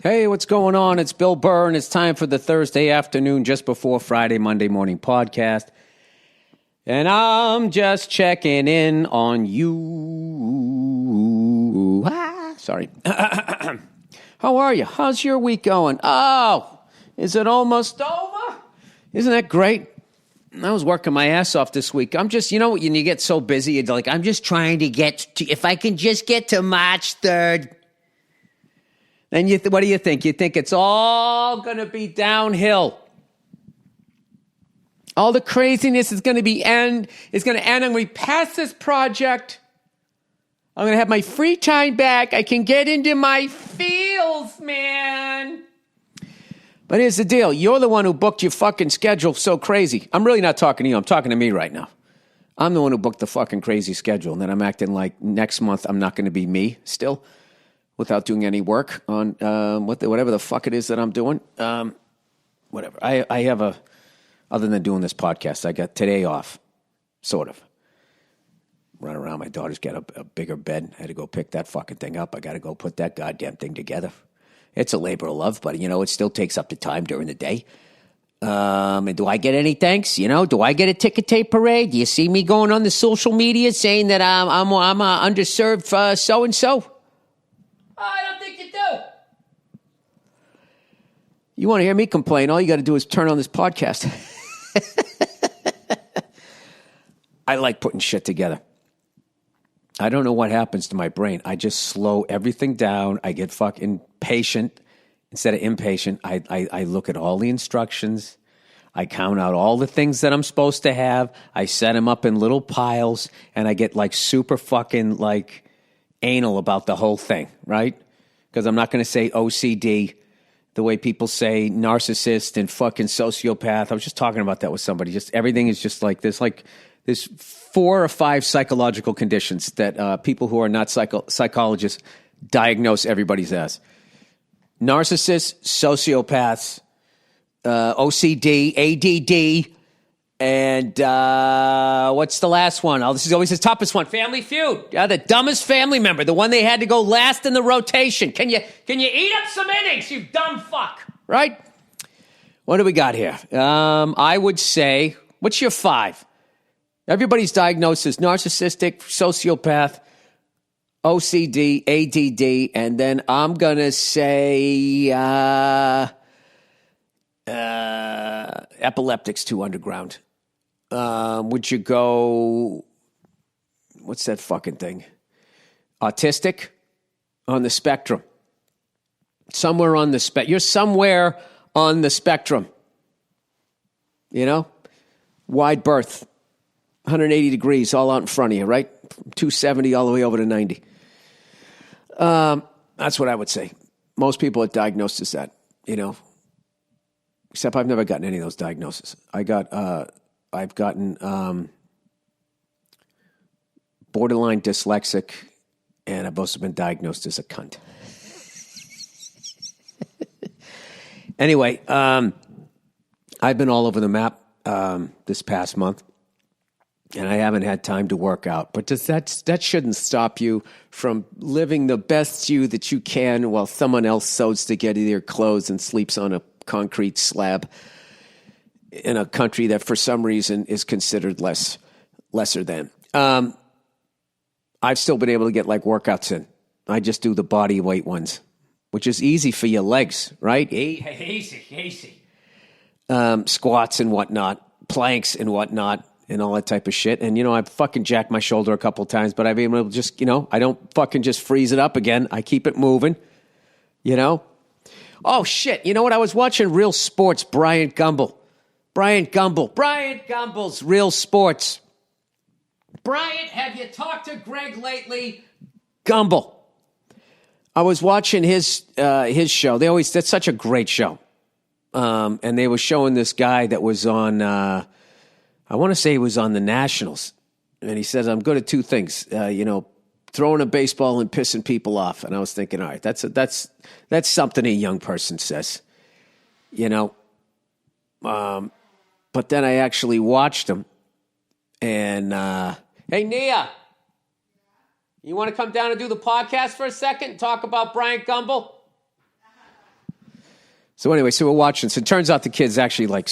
Hey, what's going on? It's Bill Burr, and it's time for the Thursday afternoon, just before Friday, Monday morning podcast. And I'm just checking in on you. Sorry. How are you? How's your week going? Oh, is it almost over? Isn't that great? I was working my ass off this week. I'm just, when you get so busy, you're like, I'm just trying to if I can just get to March 3rd. Then what do you think? You think it's all going to be downhill. All the craziness is going to end. It's going to end, and we pass this project. I'm going to have my free time back. I can get into my feels, man. But here's the deal. You're the one who booked your fucking schedule so crazy. I'm really not talking to you. I'm talking to me right now. I'm the one who booked the fucking crazy schedule, and then I'm acting like next month I'm not going to be me still, without doing any work on whatever the fuck it is that I'm doing. Whatever. I have other than doing this podcast, I got today off, sort of. Run around. My daughter's got a bigger bed. I had to go pick that fucking thing up. I got to go put that goddamn thing together. It's a labor of love, but, it still takes up the time during the day. And do I get any thanks? Do I get a ticker tape parade? Do you see me going on the social media saying that I'm underserved so-and-so? I don't think you do. You want to hear me complain? All you got to do is turn on this podcast. I like putting shit together. I don't know what happens to my brain. I just slow everything down. I get fucking patient instead of impatient. I look at all the instructions. I count out all the things that I'm supposed to have. I set them up in little piles, and I get super fucking anal about the whole thing, right? Because I'm not going to say OCD the way people say narcissist and fucking sociopath. I was just talking about that with somebody. Just everything is just there's 4 or 5 psychological conditions that people who are not psychologists diagnose everybody's as. Narcissists, sociopaths, OCD, ADD, and what's the last one? Oh, this is always the toughest one. Family Feud. Yeah, the dumbest family member, the one they had to go last in the rotation. Can you eat up some innings, you dumb fuck? Right? What do we got here? I would say, what's your 5? Everybody's diagnosed as narcissistic, sociopath, OCD, ADD, and then I'm going to say epileptics too underground. Would you go, what's that fucking thing? Autistic on the spectrum. Somewhere on the spectrum. You're somewhere on the spectrum. Wide berth. 180 degrees all out in front of you, right? 270 all the way over to 90. That's what I would say. Most people are diagnosed as that, Except I've never gotten any of those diagnoses. I've gotten borderline dyslexic, and I've also been diagnosed as a cunt. Anyway, I've been all over the map this past month. And I haven't had time to work out. But that shouldn't stop you from living the best you that you can while someone else sews together their clothes and sleeps on a concrete slab in a country that for some reason is considered lesser than. I've still been able to get workouts in. I just do the body weight ones, which is easy for your legs, right? Easy. Squats and whatnot, planks and whatnot. And all that type of shit. And, I've fucking jacked my shoulder a couple of times, but I've been able to just, I don't fucking just freeze it up again. I keep it moving, Oh, shit. You know what? I was watching Real Sports, Bryant Gumble. Bryant Gumble's Real Sports. Bryant, have you talked to Greg lately? Gumble. I was watching his show. That's such a great show. And they were showing this guy that was on, I want to say he was on the Nationals, and he says, I'm good at 2 things, throwing a baseball and pissing people off. And I was thinking, all right, that's something a young person says, But then I actually watched him, and, hey, Nia, you want to come down and do the podcast for a second and talk about Bryant Gumble? So anyway, so we're watching. So it turns out the kid's actually like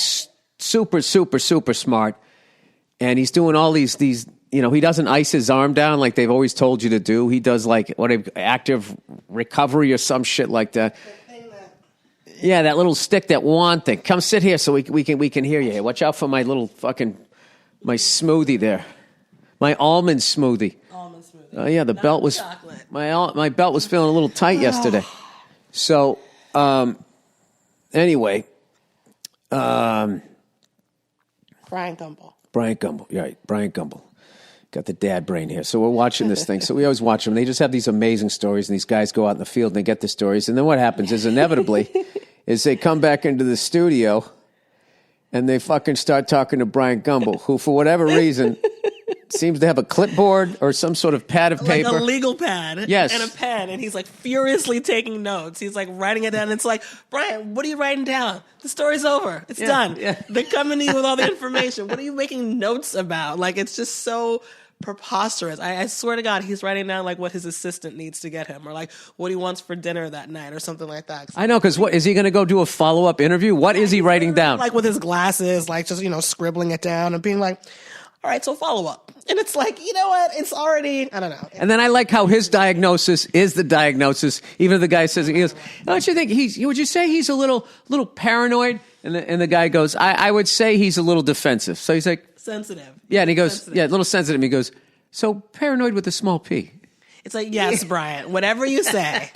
super, super, super smart. And he's doing all these, he doesn't ice his arm down like they've always told you to do. He does like active recovery or some shit like that. Yeah, that little stick, that wand thing. Come sit here so we can hear you. Watch out for my little my smoothie there. My almond smoothie. Oh yeah, the belt was chocolate. My belt was feeling a little tight yesterday. So anyway, Bryant Gumble. Yeah, right, Bryant Gumble. Got the dad brain here. So we're watching this thing. So we always watch them. They just have these amazing stories, and these guys go out in the field and they get the stories. And then what happens is inevitably is they come back into the studio and they fucking start talking to Bryant Gumble, who for whatever reason seems to have a clipboard or some sort of pad of paper. Like a legal pad. Yes. And a pen. And he's like furiously taking notes. He's like writing it down. And it's like, Brian, what are you writing down? The story's over. It's done. Yeah. They're coming to you with all the information. What are you making notes about? Like, it's just so preposterous. I swear to God, he's writing down like what his assistant needs to get him or like what he wants for dinner that night or something like that. I know, because what is he going to go do a follow-up interview? What is he writing down? Like with his glasses, like just, scribbling it down and being like, all right, so follow up. And it's like, you know what? It's already, I don't know. And then I like how his diagnosis is the diagnosis. Even if the guy says, he goes, don't you think would you say he's a little paranoid? And the guy goes, I would say he's a little defensive. So he's like, sensitive. Yeah, and he goes, a little sensitive. He goes, so paranoid with a small p. It's like, yes, Brian, whatever you say.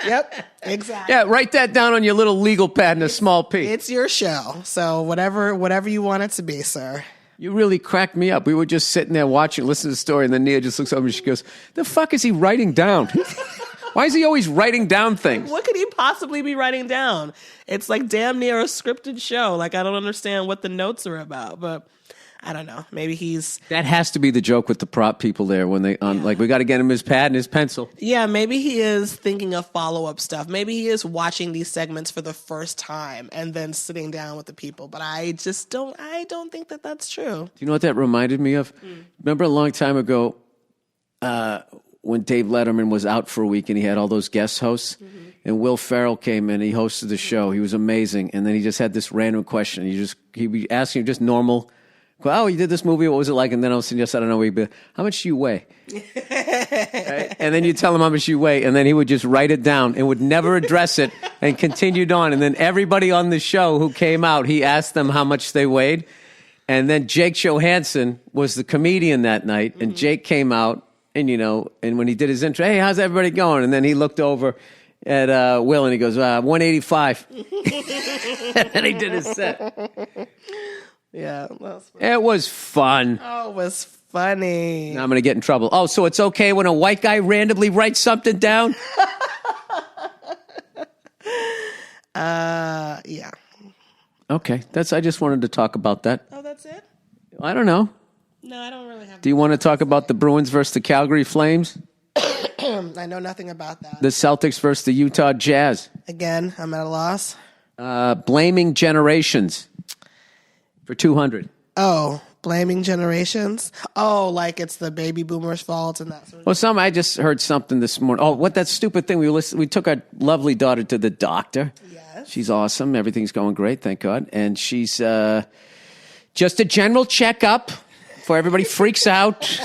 Yep, exactly. Yeah, write that down on your little legal pad in a small p. It's your show, so whatever you want it to be, sir. You really cracked me up. We were just sitting there watching, listening to the story, and then Nia just looks over and she goes, the fuck is he writing down? Why is he always writing down things? What could he possibly be writing down? It's like damn near a scripted show. Like, I don't understand what the notes are about, but I don't know. Maybe That has to be the joke with the prop people there when they, like, we got to get him his pad and his pencil. Yeah, maybe he is thinking of follow-up stuff. Maybe he is watching these segments for the first time and then sitting down with the people. But I don't think that that's true. Do you know what that reminded me of? Remember a long time ago when Dave Letterman was out for a week and he had all those guest hosts? Mm-hmm. And Will Ferrell came in, he hosted the show. He was amazing. And then he just had this random question. He'd be asking you just normal. Oh, you did this movie. What was it like? And then all of a sudden, I don't know. How much do you weigh? Right? And then you tell him how much you weigh, and then he would just write it down and would never address it and continued on. And then everybody on the show who came out, he asked them how much they weighed. And then Jake Johansson was the comedian that night, and Jake came out, and and when he did his intro, hey, how's everybody going? And then he looked over at Will, and he goes, 185. And then he did his set. Yeah, that was fun. It was fun. Oh, it was funny. Now I'm going to get in trouble. Oh, so it's okay when a white guy randomly writes something down? Yeah. Okay, I just wanted to talk about that. Oh, that's it? I don't know. No, I don't really have. Do you want to talk about the Bruins versus the Calgary Flames? I know nothing about that. The Celtics versus the Utah Jazz. Again, I'm at a loss. Blaming generations. For 200. Oh, blaming generations? Oh, like it's the baby boomers' fault and that sort of Well, I just heard something this morning. Oh, what that stupid thing. We took our lovely daughter to the doctor. Yes. She's awesome. Everything's going great, thank God. And she's just a general checkup before everybody freaks out.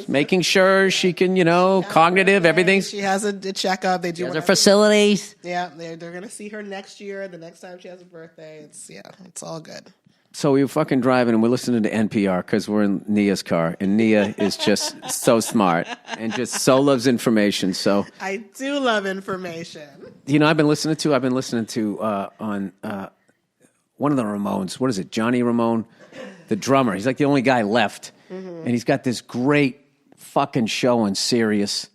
Making sure she can, cognitive, everything's. She has a checkup. They do her facilities. Yeah, they're going to see her next year, the next time she has a birthday. It's all good. So we were fucking driving and we're listening to NPR because we're in Nia's car. And Nia is just so smart and just so loves information. So I do love information. I've been listening to on one of the Ramones. What is it? Johnny Ramone, the drummer. He's like the only guy left. Mm-hmm. And he's got this great fucking show on Sirius.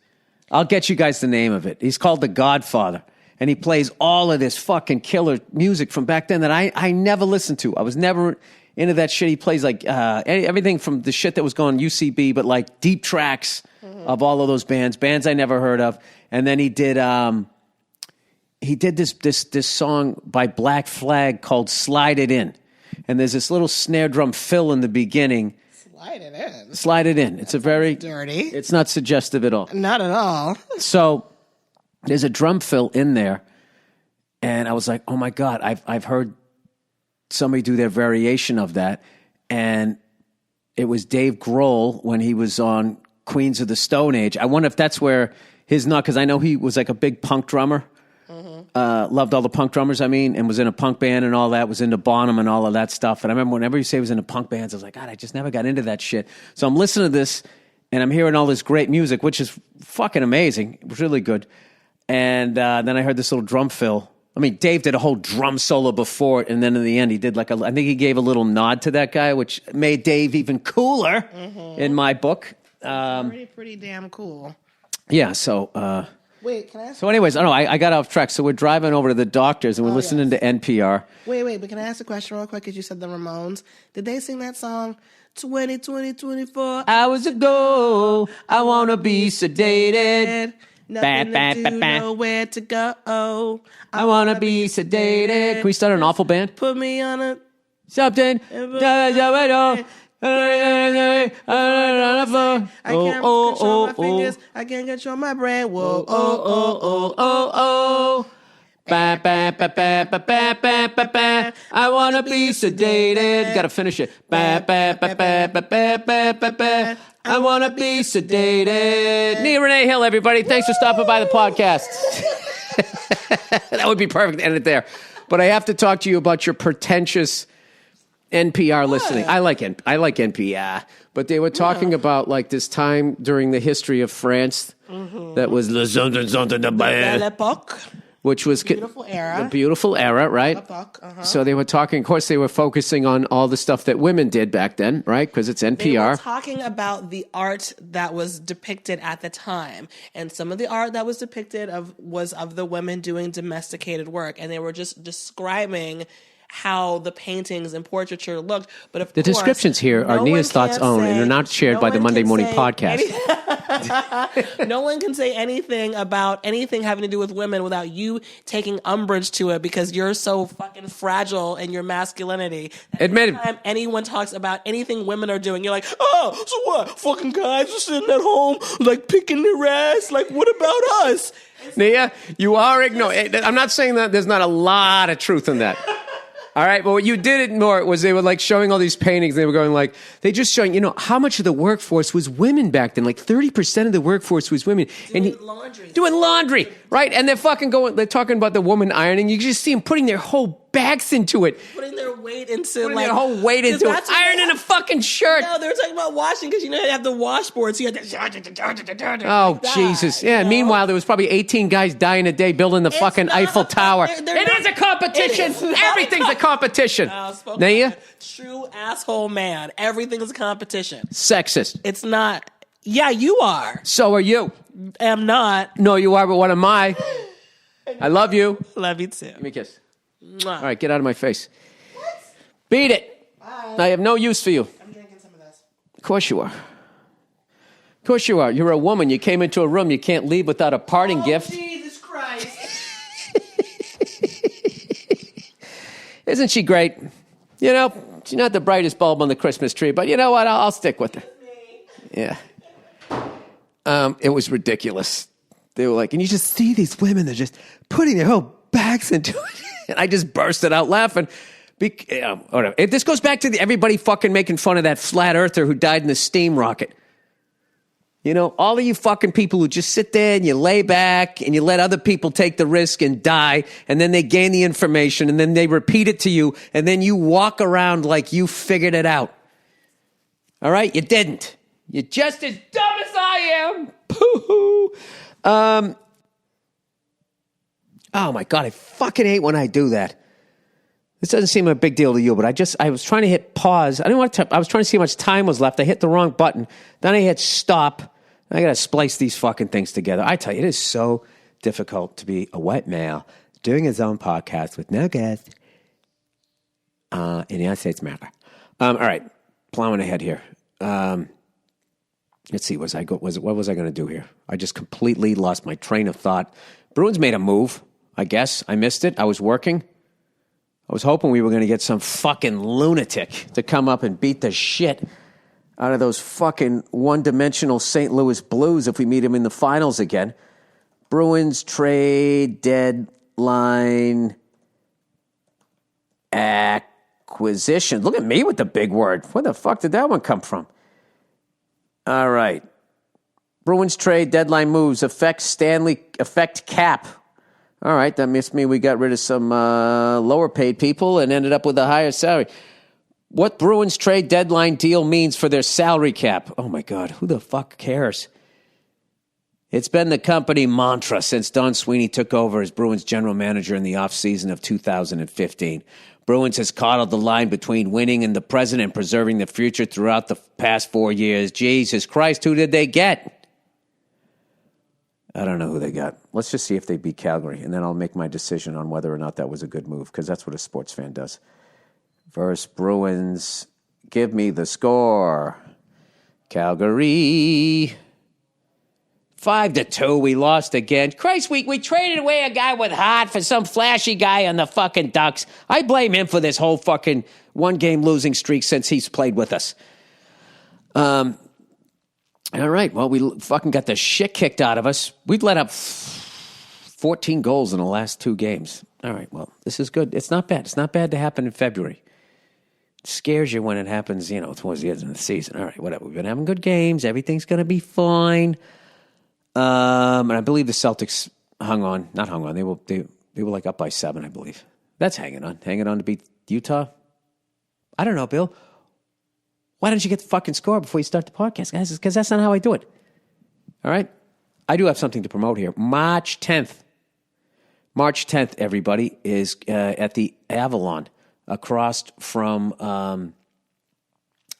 I'll get you guys the name of it. He's called The Godfather. And he plays all of this fucking killer music from back then that I never listened to. I was never into that shit. He plays like everything from the shit that was going UCB, but like deep tracks of all of those bands I never heard of. And then he did this song by Black Flag called Slide It In. And there's this little snare drum fill in the beginning. Slide it in. It's a very dirty. It's not suggestive at all. Not at all. So there's a drum fill in there, And I was like, oh my God, I've heard somebody do their variation of that. And it was Dave Grohl when he was on Queens of the Stone Age. I wonder if that's where his nut, because I know he was like a big punk drummer. Loved all the punk drummers, and was in a punk band and all that, was into Bonham and all of that stuff. And I remember whenever you say he was into punk bands, I was like, God, I just never got into that shit. So I'm listening to this, and I'm hearing all this great music, which is fucking amazing. It was really good. And then I heard this little drum fill. Dave did a whole drum solo before it, and then in the end, he did I think he gave a little nod to that guy, which made Dave even cooler in my book. Pretty damn cool. Yeah, so... Wait, can I ask? So anyways, I got off track. So we're driving over to the doctors, and we're listening to NPR. Wait, but can I ask a question real quick? Because you said the Ramones. Did they sing that song 24 hours ago? I want to be sedated. Nothing to do, nowhere to go. I want to be sedated. Can we start an awful band? Put me on a... Something. I can't control my fingers. I can't control my brain. Whoa, Ba, ba, ba, ba, ba, ba, ba, ba, ba. I want to be sedated. Got to finish it. Ba, ba, ba, ba, ba, ba, ba, ba, ba. I want to be sedated. Nia Renee Hill, everybody. Thanks for stopping by the podcast. That would be perfect to end it there. But I have to talk to you about your pretentious NPR listening. I like NPR, but they were talking about like this time during the history of France that was Le Zonde de Belle Epoque, which was beautiful era. The beautiful era, right? So they were talking. Of course, they were focusing on all the stuff that women did back then, right? Because it's NPR. They were talking about the art that was depicted at the time, and some of the art that was depicted was of the women doing domesticated work, and they were just describing how the paintings and portraiture looked. But of the course, descriptions here are Nia's thoughts own and are not shared by the Monday Morning Podcast. No one can say anything about anything having to do with women without you taking umbrage to it because you're so fucking fragile in your masculinity. Admit it. Anytime anyone talks about anything women are doing, you're like, oh, so what? Fucking guys are sitting at home like picking their ass. Like, what about us? Nia, you are ignoring. I'm not saying that there's not a lot of truth in that. All right, but what you did ignore was they were like showing all these paintings. They were going like, they just showing, how much of the workforce was women back then. Like 30% of the workforce was women. Doing laundry, right? And they're they're talking about the woman ironing. You just see them putting their whole backs into it. Putting their weight into their whole weight into it. Ironing a fucking shirt. No, they were talking about washing because they have the washboard. So you have to... Oh, like Jesus. Yeah, meanwhile, there was probably 18 guys dying a day building the fucking Eiffel Tower. It is a competition. Everything's a competition. Nia? True asshole man. Everything is a competition. Sexist. It's not. Yeah, you are. So are you. Am not. No, you are, but what am I? I love you. Love you too. Give me a kiss. Mwah. All right, get out of my face. What? Beat it. Bye. I have no use for you. I'm drinking some of this. Of course you are. Of course you are. You're a woman. You came into a room. You can't leave without a parting gift. Jesus Christ. Isn't she great? She's not the brightest bulb on the Christmas tree, but you know what? I'll stick with her. Yeah. It was ridiculous. They were like, and you just see these women, they're just putting their whole backs into it. And I just bursted out laughing. Whatever. This goes back to everybody fucking making fun of that flat earther who died in the steam rocket. All of you fucking people who just sit there and you lay back and you let other people take the risk and die, and then they gain the information and then they repeat it to you, and then you walk around like you figured it out. All right? You didn't. You're just as dumb as I am. Poo-hoo. Oh my God, I fucking hate when I do that. This doesn't seem a big deal to you, but I was trying to hit pause. I was trying to see how much time was left. I hit the wrong button. Then I hit stop. I got to splice these fucking things together. I tell you, it is so difficult to be a white male doing his own podcast with no guest in the United States of America. All right, plowing ahead here. Let's see, what was I going to do here? I just completely lost my train of thought. Bruins made a move, I guess. I missed it. I was working. I was hoping we were going to get some fucking lunatic to come up and beat the shit out of those fucking one-dimensional St. Louis Blues if we meet them in the finals again. Bruins trade deadline deadline acquisition. Look at me with the big word. Where the fuck did that one come from? All right. Bruins trade deadline moves affect cap. All right, that must mean we got rid of some lower paid people and ended up with a higher salary. What Bruins trade deadline deal means for their salary cap. Oh my God, who the fuck cares? It's been the company mantra since Don Sweeney took over as Bruins general manager in the offseason of 2015. Bruins has coddled the line between winning in the present and preserving the future throughout the past 4 years. Jesus Christ, who did they get? I don't know who they got. Let's just see if they beat Calgary, and then I'll make my decision on whether or not that was a good move, because that's what a sports fan does. Versus Bruins, give me the score. Calgary, 5-2. We lost again. Christ, we traded away a guy with heart for some flashy guy on the fucking Ducks. I blame him for this whole fucking one-game losing streak since he's played with us. All right, well, we fucking got the shit kicked out of us. We've let up 14 goals in the last 2 games. All right, well, this is good. It's not bad. It's not bad to happen in February. It scares you when it happens, towards the end of the season. All right, whatever. We've been having good games. Everything's going to be fine. And I believe the Celtics not hung on. They were like up by 7, I believe. That's hanging on to beat Utah. I don't know, Bill. Why don't you get the fucking score before you start the podcast, guys? Because that's not how I do it. All right? I do have something to promote here. March 10th, everybody, is at the Avalon across from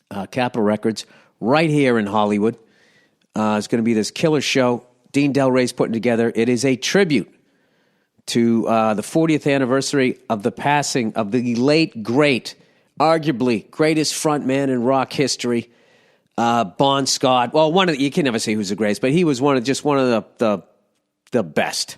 Capitol Records right here in Hollywood. It's going to be this killer show Dean Del Rey's putting together. It is a tribute to the 40th anniversary of the passing of the late, great, arguably greatest frontman in rock history, Bon Scott. Well, you can never say who's the greatest, but he was one of the best.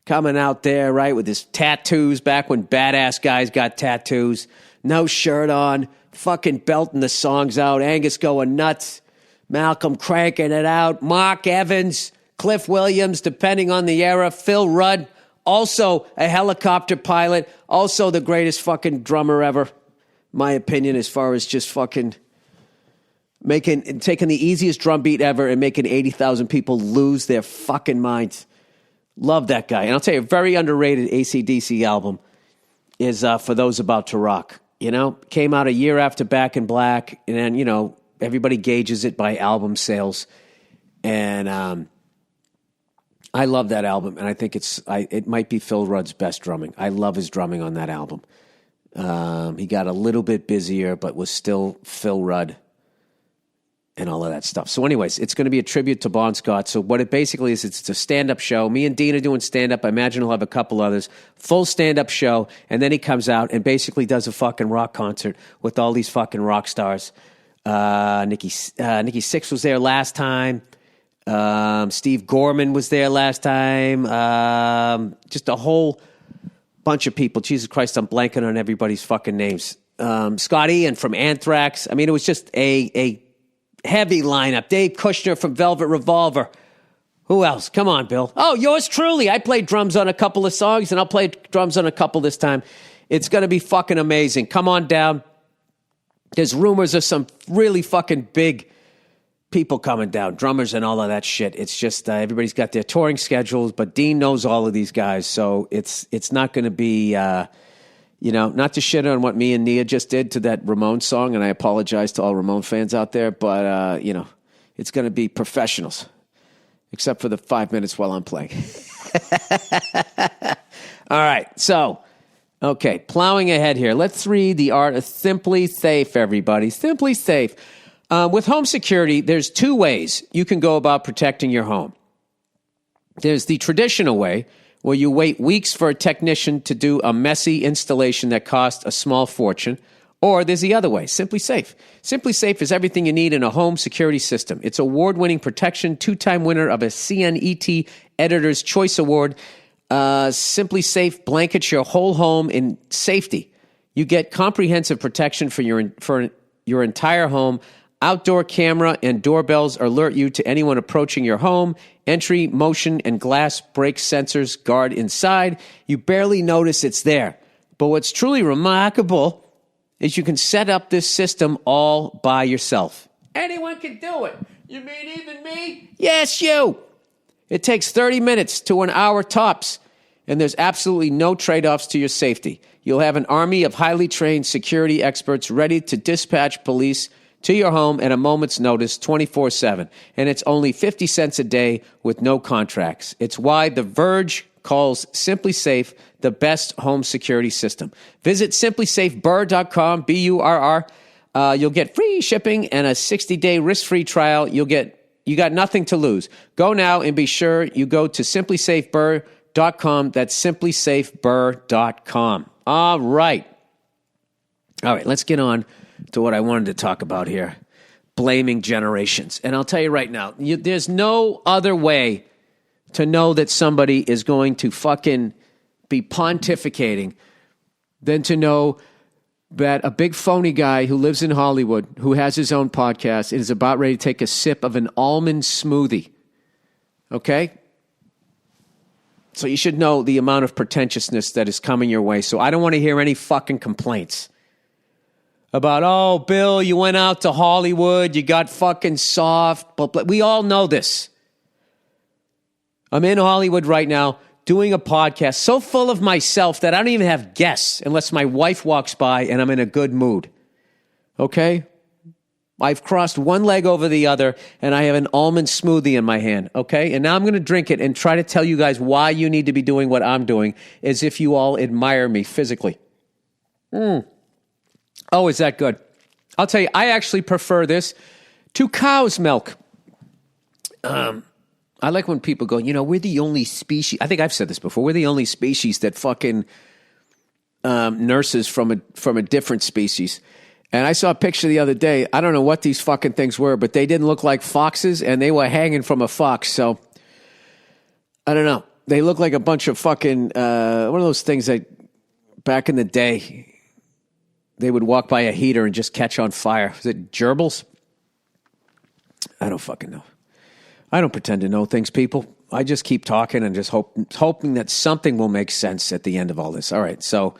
Coming out there, right, with his tattoos back when badass guys got tattoos, no shirt on, fucking belting the songs out, Angus going nuts, Malcolm cranking it out, Mark Evans, Cliff Williams, depending on the era, Phil Rudd, also a helicopter pilot, also the greatest fucking drummer ever. My opinion, as far as just fucking taking the easiest drum beat ever and making 80,000 people lose their fucking minds. Love that guy. And I'll tell you, a very underrated AC/DC album is For Those About to Rock. Came out a year after Back in Black, and then, everybody gauges it by album sales. And I love that album, and I think it might be Phil Rudd's best drumming. I love his drumming on that album. He got a little bit busier, but was still Phil Rudd and all of that stuff. So anyways, it's going to be a tribute to Bon Scott. So what it basically is, it's a stand-up show. Me and Dean are doing stand-up. I imagine he'll have a couple others. Full stand-up show. And then he comes out and basically does a fucking rock concert with all these fucking rock stars. Nikki Sixx was there last time. Steve Gorman was there last time. Just a whole bunch of people. Jesus Christ, I'm blanking on everybody's fucking names. Scott Ian from Anthrax. I mean, it was just a heavy lineup. Dave Kushner from Velvet Revolver. Who else? Come on, Bill. Oh, yours truly. I played drums on a couple of songs, and I'll play drums on a couple this time. It's going to be fucking amazing. Come on down. There's rumors of some really fucking big people coming down, drummers and all of that shit. It's just everybody's got their touring schedules, but Dean knows all of these guys, so it's not going to be, not to shit on what me and Nia just did to that Ramon song, and I apologize to all Ramon fans out there, but, it's going to be professionals, except for the 5 minutes while I'm playing. All right, so, okay, plowing ahead here. Let's read The Art of Simply Safe, everybody. Simply Safe. With home security, there's 2 ways you can go about protecting your home. There's the traditional way, where you wait weeks for a technician to do a messy installation that costs a small fortune. Or there's the other way, Simply Safe. Simply Safe is everything you need in a home security system. It's award-winning protection, 2-time winner of a CNET Editor's Choice Award. Simply Safe blankets your whole home in safety. You get comprehensive protection for your entire home. Outdoor camera and doorbells alert you to anyone approaching your home. entry, motion, and glass brake sensors guard inside. You barely notice it's there. But what's truly remarkable is you can set up this system all by yourself. Anyone can do it. You mean even me? Yes, you. It takes 30 minutes to an hour tops, and there's absolutely no trade-offs to your safety. You'll have an army of highly trained security experts ready to dispatch police to your home at a moment's notice 24/7. And it's only 50 cents a day with no contracts. It's why The Verge calls Simply Safe the best home security system. Visit simplysafeburr.com, B-U-R-R. You'll get free shipping and a 60-day risk-free trial. You got nothing to lose. Go now and be sure you go to simplysafeburr.com. That's simplysafeburr.com. All right, let's get on to what I wanted to talk about here. Blaming generations. And I'll tell you right now, there's no other way to know that somebody is going to fucking be pontificating than to know that a big phony guy who lives in Hollywood, who has his own podcast, is about ready to take a sip of an almond smoothie. Okay? So you should know the amount of pretentiousness that is coming your way. So I don't want to hear any fucking complaints about, oh, Bill, you went out to Hollywood, you got fucking soft. But we all know this. I'm in Hollywood right now doing a podcast so full of myself that I don't even have guests unless my wife walks by and I'm in a good mood. Okay? I've crossed one leg over the other and I have an almond smoothie in my hand. Okay? And now I'm going to drink it and try to tell you guys why you need to be doing what I'm doing as if you all admire me physically. Oh, is that good? I'll tell you, I actually prefer this to cow's milk. I like when people go, we're the only species. I think I've said this before. We're the only species that fucking nurses from a different species. And I saw a picture the other day. I don't know what these fucking things were, but they didn't look like foxes, and they were hanging from a fox. So I don't know. They look like a bunch of fucking one of those things that back in the day they would walk by a heater and just catch on fire. Is it gerbils? I don't fucking know. I don't pretend to know things, people. I just keep talking and just hoping that something will make sense at the end of all this. All right, so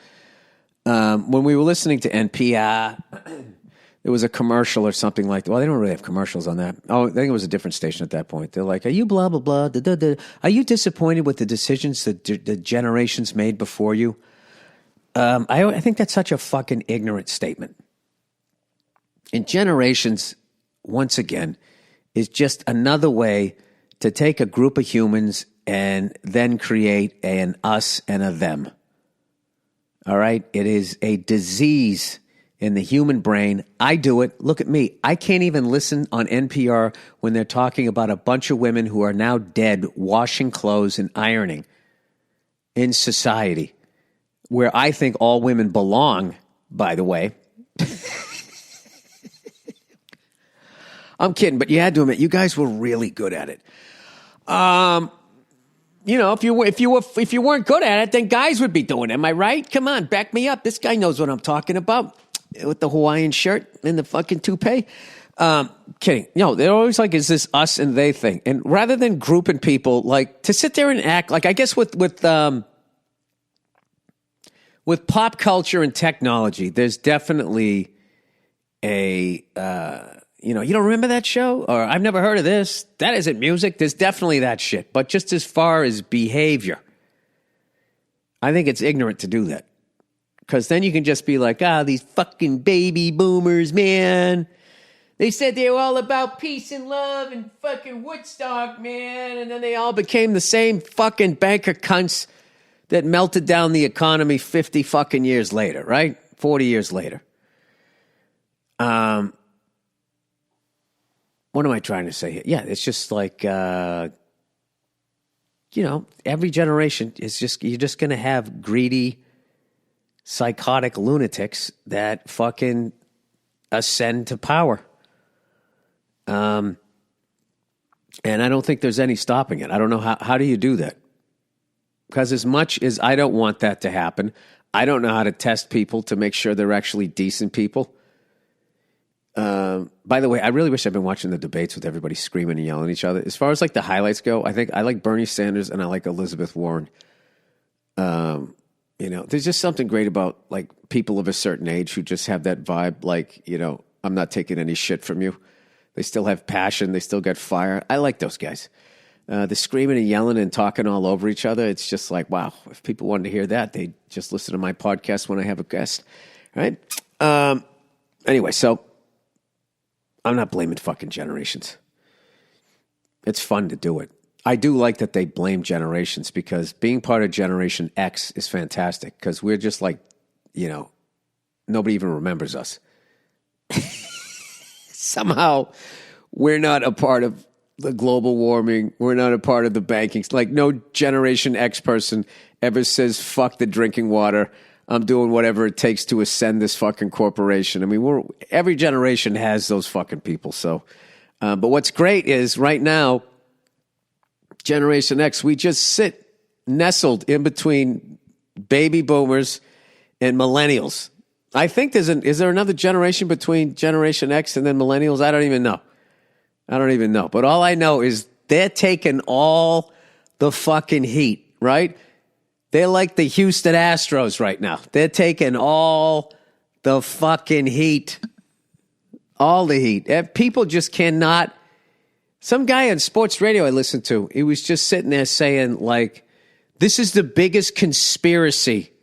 when we were listening to NPR, there was a commercial or something like that. Well, they don't really have commercials on that. Oh, I think it was a different station at that point. They're like, are you blah, blah, blah, da, da, da. Are you disappointed with the decisions that the generations made before you? I think that's such a fucking ignorant statement. And generations, once again, is just another way to take a group of humans and then create an us and a them. All right? It is a disease in the human brain. I do it. Look at me. I can't even listen on NPR when they're talking about a bunch of women who are now dead washing clothes and ironing in society, where I think all women belong, by the way. I'm kidding, but you had to admit, you guys were really good at it. If you weren't good at it, then guys would be doing it. Am I right? Come on, back me up. This guy knows what I'm talking about with the Hawaiian shirt and the fucking toupee. Kidding. No, they're always like, is this us and they thing? And rather than grouping people, like to sit there and act like, I guess with pop culture and technology, there's definitely a, you don't remember that show? Or I've never heard of this. That isn't music. There's definitely that shit. But just as far as behavior, I think it's ignorant to do that. Because then you can just be like, these fucking baby boomers, man. They said they were all about peace and love and fucking Woodstock, man. And then they all became the same fucking banker cunts that melted down the economy 50 fucking years later, right? 40 years later. What am I trying to say here? Yeah, it's just like, every generation is you're just going to have greedy, psychotic lunatics that fucking ascend to power. And I don't think there's any stopping it. I don't know how do you do that? Because as much as I don't want that to happen, I don't know how to test people to make sure they're actually decent people. By the way, I really wish I'd been watching the debates with everybody screaming and yelling at each other. As far as like the highlights go, I think I like Bernie Sanders and I like Elizabeth Warren. There's just something great about like people of a certain age who just have that vibe. Like, I'm not taking any shit from you. They still have passion. They still got fire. I like those guys. The screaming and yelling and talking all over each other. It's just like, wow, if people wanted to hear that, they'd just listen to my podcast when I have a guest. Right? Anyway, so I'm not blaming fucking generations. It's fun to do it. I do like that they blame generations because being part of Generation X is fantastic because we're just like, nobody even remembers us. Somehow we're not a part of the global warming. We're not a part of the banking. Like no Generation X person ever says, fuck the drinking water. I'm doing whatever it takes to ascend this fucking corporation. I mean, every generation has those fucking people. So, but what's great is right now, Generation X, we just sit nestled in between baby boomers and millennials. I think is there another generation between Generation X and then millennials? I don't even know. But all I know is they're taking all the fucking heat, right? They're like the Houston Astros right now. They're taking all the fucking heat. All the heat. And people just cannot. Some guy on sports radio I listened to, he was just sitting there saying, like, this is the biggest conspiracy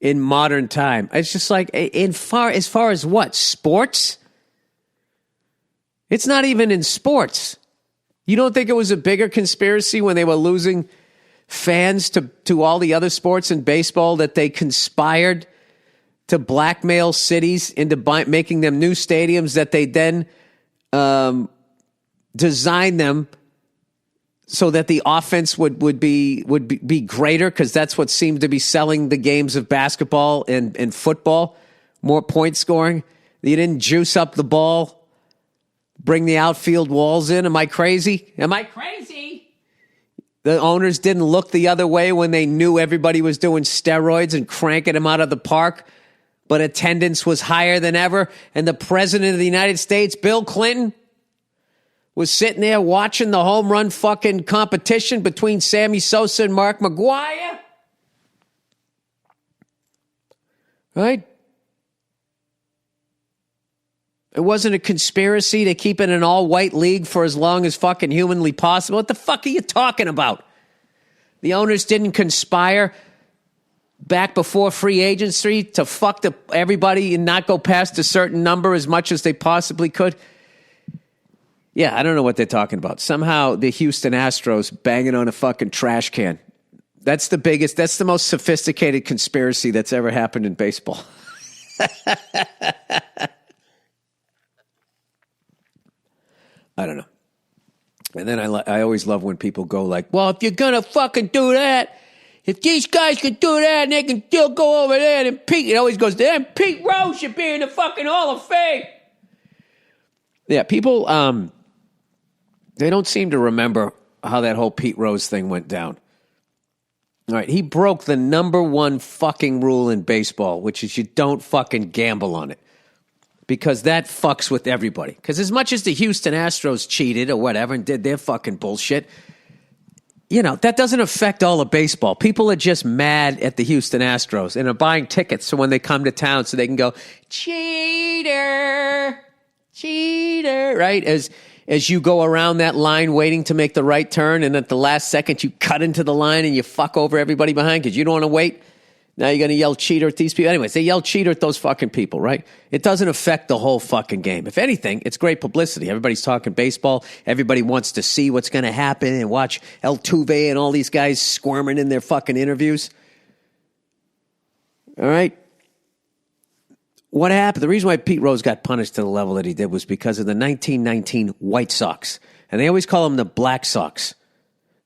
in modern time. It's just like, as far as what? Sports? It's not even in sports. You don't think it was a bigger conspiracy when they were losing fans to all the other sports in baseball that they conspired to blackmail cities into making them new stadiums that they then designed them so that the offense would be greater because that's what seemed to be selling the games of basketball and football, more point scoring. You didn't juice up the ball, bring the outfield walls in. Am I crazy? The owners didn't look the other way when they knew everybody was doing steroids and cranking them out of the park, but attendance was higher than ever. And the president of the United States, Bill Clinton, was sitting there watching the home run fucking competition between Sammy Sosa and Mark McGwire. Right? It wasn't a conspiracy to keep it an all-white league for as long as fucking humanly possible. What the fuck are you talking about? The owners didn't conspire back before free agency to fuck everybody and not go past a certain number as much as they possibly could. Yeah, I don't know what they're talking about. Somehow the Houston Astros banging on a fucking trash can. That's the most sophisticated conspiracy that's ever happened in baseball. I don't know. And then I always love when people go like, well, if you're going to fucking do that, if these guys can do that and they can still go over there and Pete, it always goes, then Pete Rose should be in the fucking Hall of Fame. Yeah, people, they don't seem to remember how that whole Pete Rose thing went down. All right, he broke the number one fucking rule in baseball, which is you don't fucking gamble on it. Because that fucks with everybody. Because as much as the Houston Astros cheated or whatever and did their fucking bullshit, that doesn't affect all of baseball. People are just mad at the Houston Astros and are buying tickets so when they come to town so they can go, cheater, right? As you go around that line waiting to make the right turn and at the last second you cut into the line and you fuck over everybody behind because you don't want to wait. Now you're going to yell cheater at these people. Anyways, they yell cheater at those fucking people, right? It doesn't affect the whole fucking game. If anything, it's great publicity. Everybody's talking baseball. Everybody wants to see what's going to happen and watch Altuve and all these guys squirming in their fucking interviews. All right? What happened? The reason why Pete Rose got punished to the level that he did was because of the 1919 White Sox. And they always call them the Black Sox.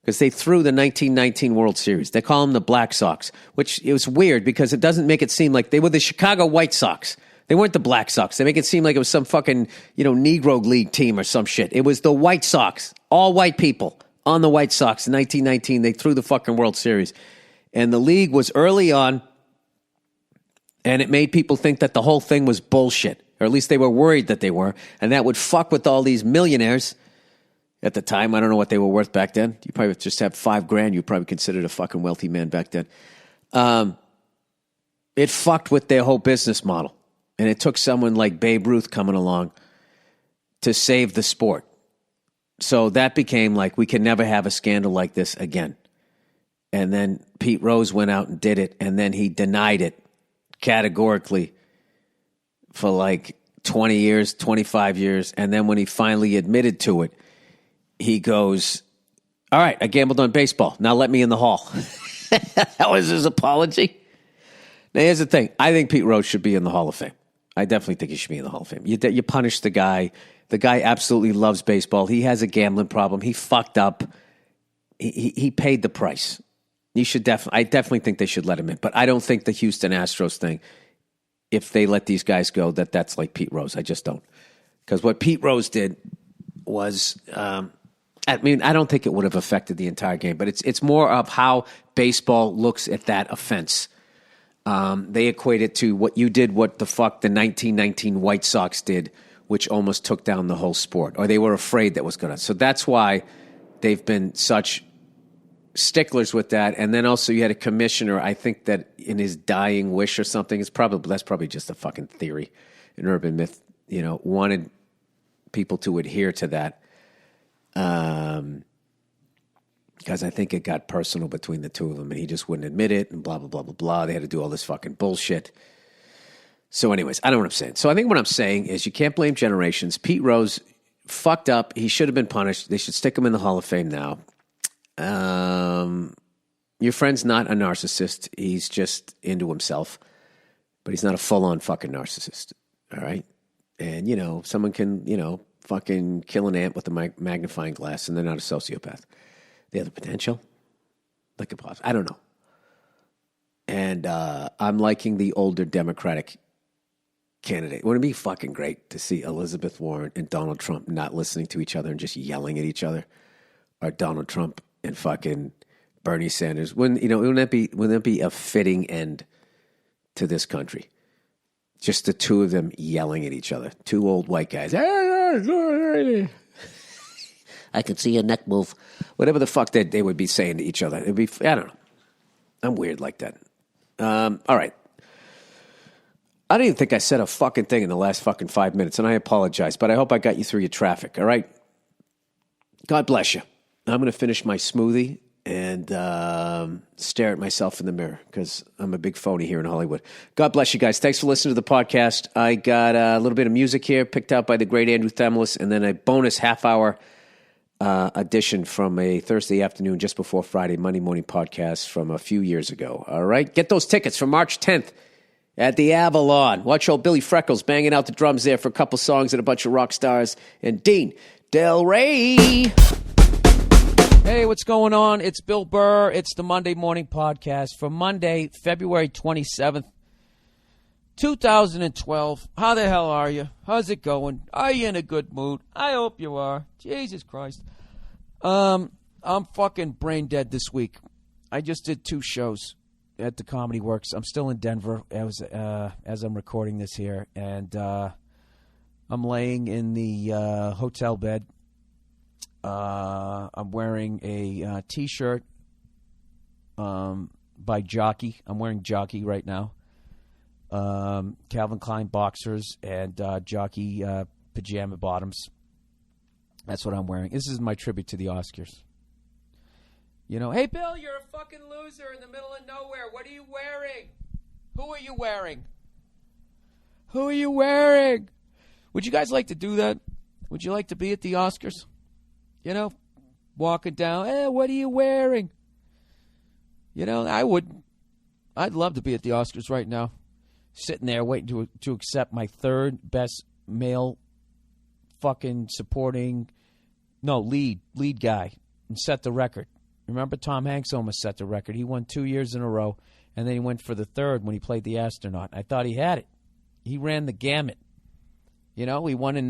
Because they threw the 1919 World Series. They call them the Black Sox, which it was weird because it doesn't make it seem like they were the Chicago White Sox. They weren't the Black Sox. They make it seem like it was some fucking, Negro League team or some shit. It was the White Sox, all white people on the White Sox in 1919. They threw the fucking World Series. And the league was early on And it made people think that the whole thing was bullshit, or at least they were worried that they were. And that would fuck with all these millionaires at the time. I don't know what they were worth back then. You probably just have $5,000. You probably considered a fucking wealthy man back then. It fucked with their whole business model. And it took someone like Babe Ruth coming along to save the sport. So that became like, we can never have a scandal like this again. And then Pete Rose went out and did it, and then he denied it categorically for like 20 years, 25 years. And then when he finally admitted to it, he goes, all right, I gambled on baseball. Now let me in the hall. That was his apology. Now, here's the thing. I think Pete Rose should be in the Hall of Fame. I definitely think he should be in the Hall of Fame. You punish the guy. The guy absolutely loves baseball. He has a gambling problem. He fucked up. He paid the price. You should I definitely think they should let him in. But I don't think the Houston Astros thing, if they let these guys go, that's like Pete Rose. I just don't. Because what Pete Rose did was, I don't think it would have affected the entire game. But it's more of how baseball looks at that offense. They equate it to what you did, what the fuck the 1919 White Sox did, which almost took down the whole sport. Or they were afraid that was going to. So that's why they've been such sticklers with that. And then also you had a commissioner, I think that in his dying wish or something, that's probably just a fucking theory, an urban myth, wanted people to adhere to that. Because I think it got personal between the two of them, and he just wouldn't admit it, and blah, blah, blah, blah, blah. They had to do all this fucking bullshit. So anyways, I don't know what I'm saying. So I think what I'm saying is you can't blame generations. Pete Rose fucked up. He should have been punished. They should stick him in the Hall of Fame now. Your friend's not a narcissist. He's just into himself. But he's not a full-on fucking narcissist. All right? And, someone can, fucking kill an ant with a magnifying glass, and they're not a sociopath. They have the potential. They could possibly. I don't know. And I'm liking the older Democratic candidate. Wouldn't it be fucking great to see Elizabeth Warren and Donald Trump not listening to each other and just yelling at each other? Or Donald Trump and fucking Bernie Sanders. Wouldn't that be a fitting end to this country? Just the two of them yelling at each other. Two old white guys. I could see a neck move. Whatever the fuck that they would be saying to each other. It'd be, I don't know. I'm weird like that. All right. I didn't even think I said a fucking thing in the last fucking 5 minutes, and I apologize, but I hope I got you through your traffic, all right? God bless you. I'm going to finish my smoothie and stare at myself in the mirror because I'm a big phony here in Hollywood. God bless you guys. Thanks for listening to the podcast. I got a little bit of music here picked out by the great Andrew Themelis, and then a bonus half-hour edition from a Thursday afternoon just before Friday, Monday morning podcast from a few years ago. All right? Get those tickets for March 10th at the Avalon. Watch old Billy Freckles banging out the drums there for a couple songs and a bunch of rock stars. And Dean Del Rey. Hey, what's going on? It's Bill Burr. It's the Monday Morning Podcast for Monday, February 27th, 2012. How the hell are you? How's it going? Are you in a good mood? I hope you are. Jesus Christ. I'm fucking brain dead this week. I just did 2 shows at the Comedy Works. I'm still in Denver as I'm recording this here, and I'm laying in the hotel bed. I'm wearing a T-shirt by Jockey. I'm wearing Jockey right now. Calvin Klein boxers and Jockey pajama bottoms. That's what I'm wearing. This is my tribute to the Oscars. Hey, Bill, you're a fucking loser in the middle of nowhere. What are you wearing? Who are you wearing? Who are you wearing? Would you guys like to do that? Would you like to be at the Oscars? Walking down, hey, what are you wearing? I would. I'd love to be at the Oscars right now. Sitting there waiting to accept my third best male fucking lead guy and set the record. Remember, Tom Hanks almost set the record. He won 2 years in a row, and then he went for the third when he played the astronaut. I thought he had it. He ran the gamut. He won in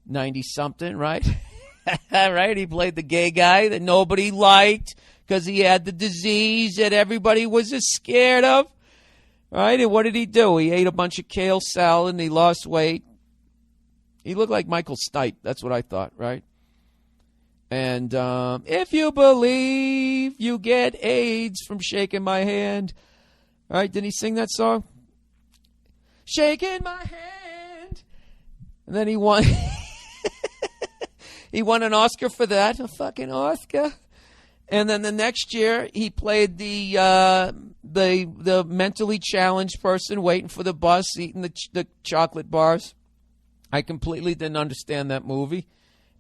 90-something, right? Right? He played the gay guy that nobody liked because he had the disease that everybody was scared of. Right? And what did he do? He ate a bunch of kale salad and he lost weight. He looked like Michael Stipe. That's what I thought, right? And if you believe you get AIDS from shaking my hand. All right, didn't he sing that song? Shaking my hand. And then he won. He won an Oscar for that. A fucking Oscar. And then the next year, he played the mentally challenged person waiting for the bus, eating the chocolate bars. I completely didn't understand that movie.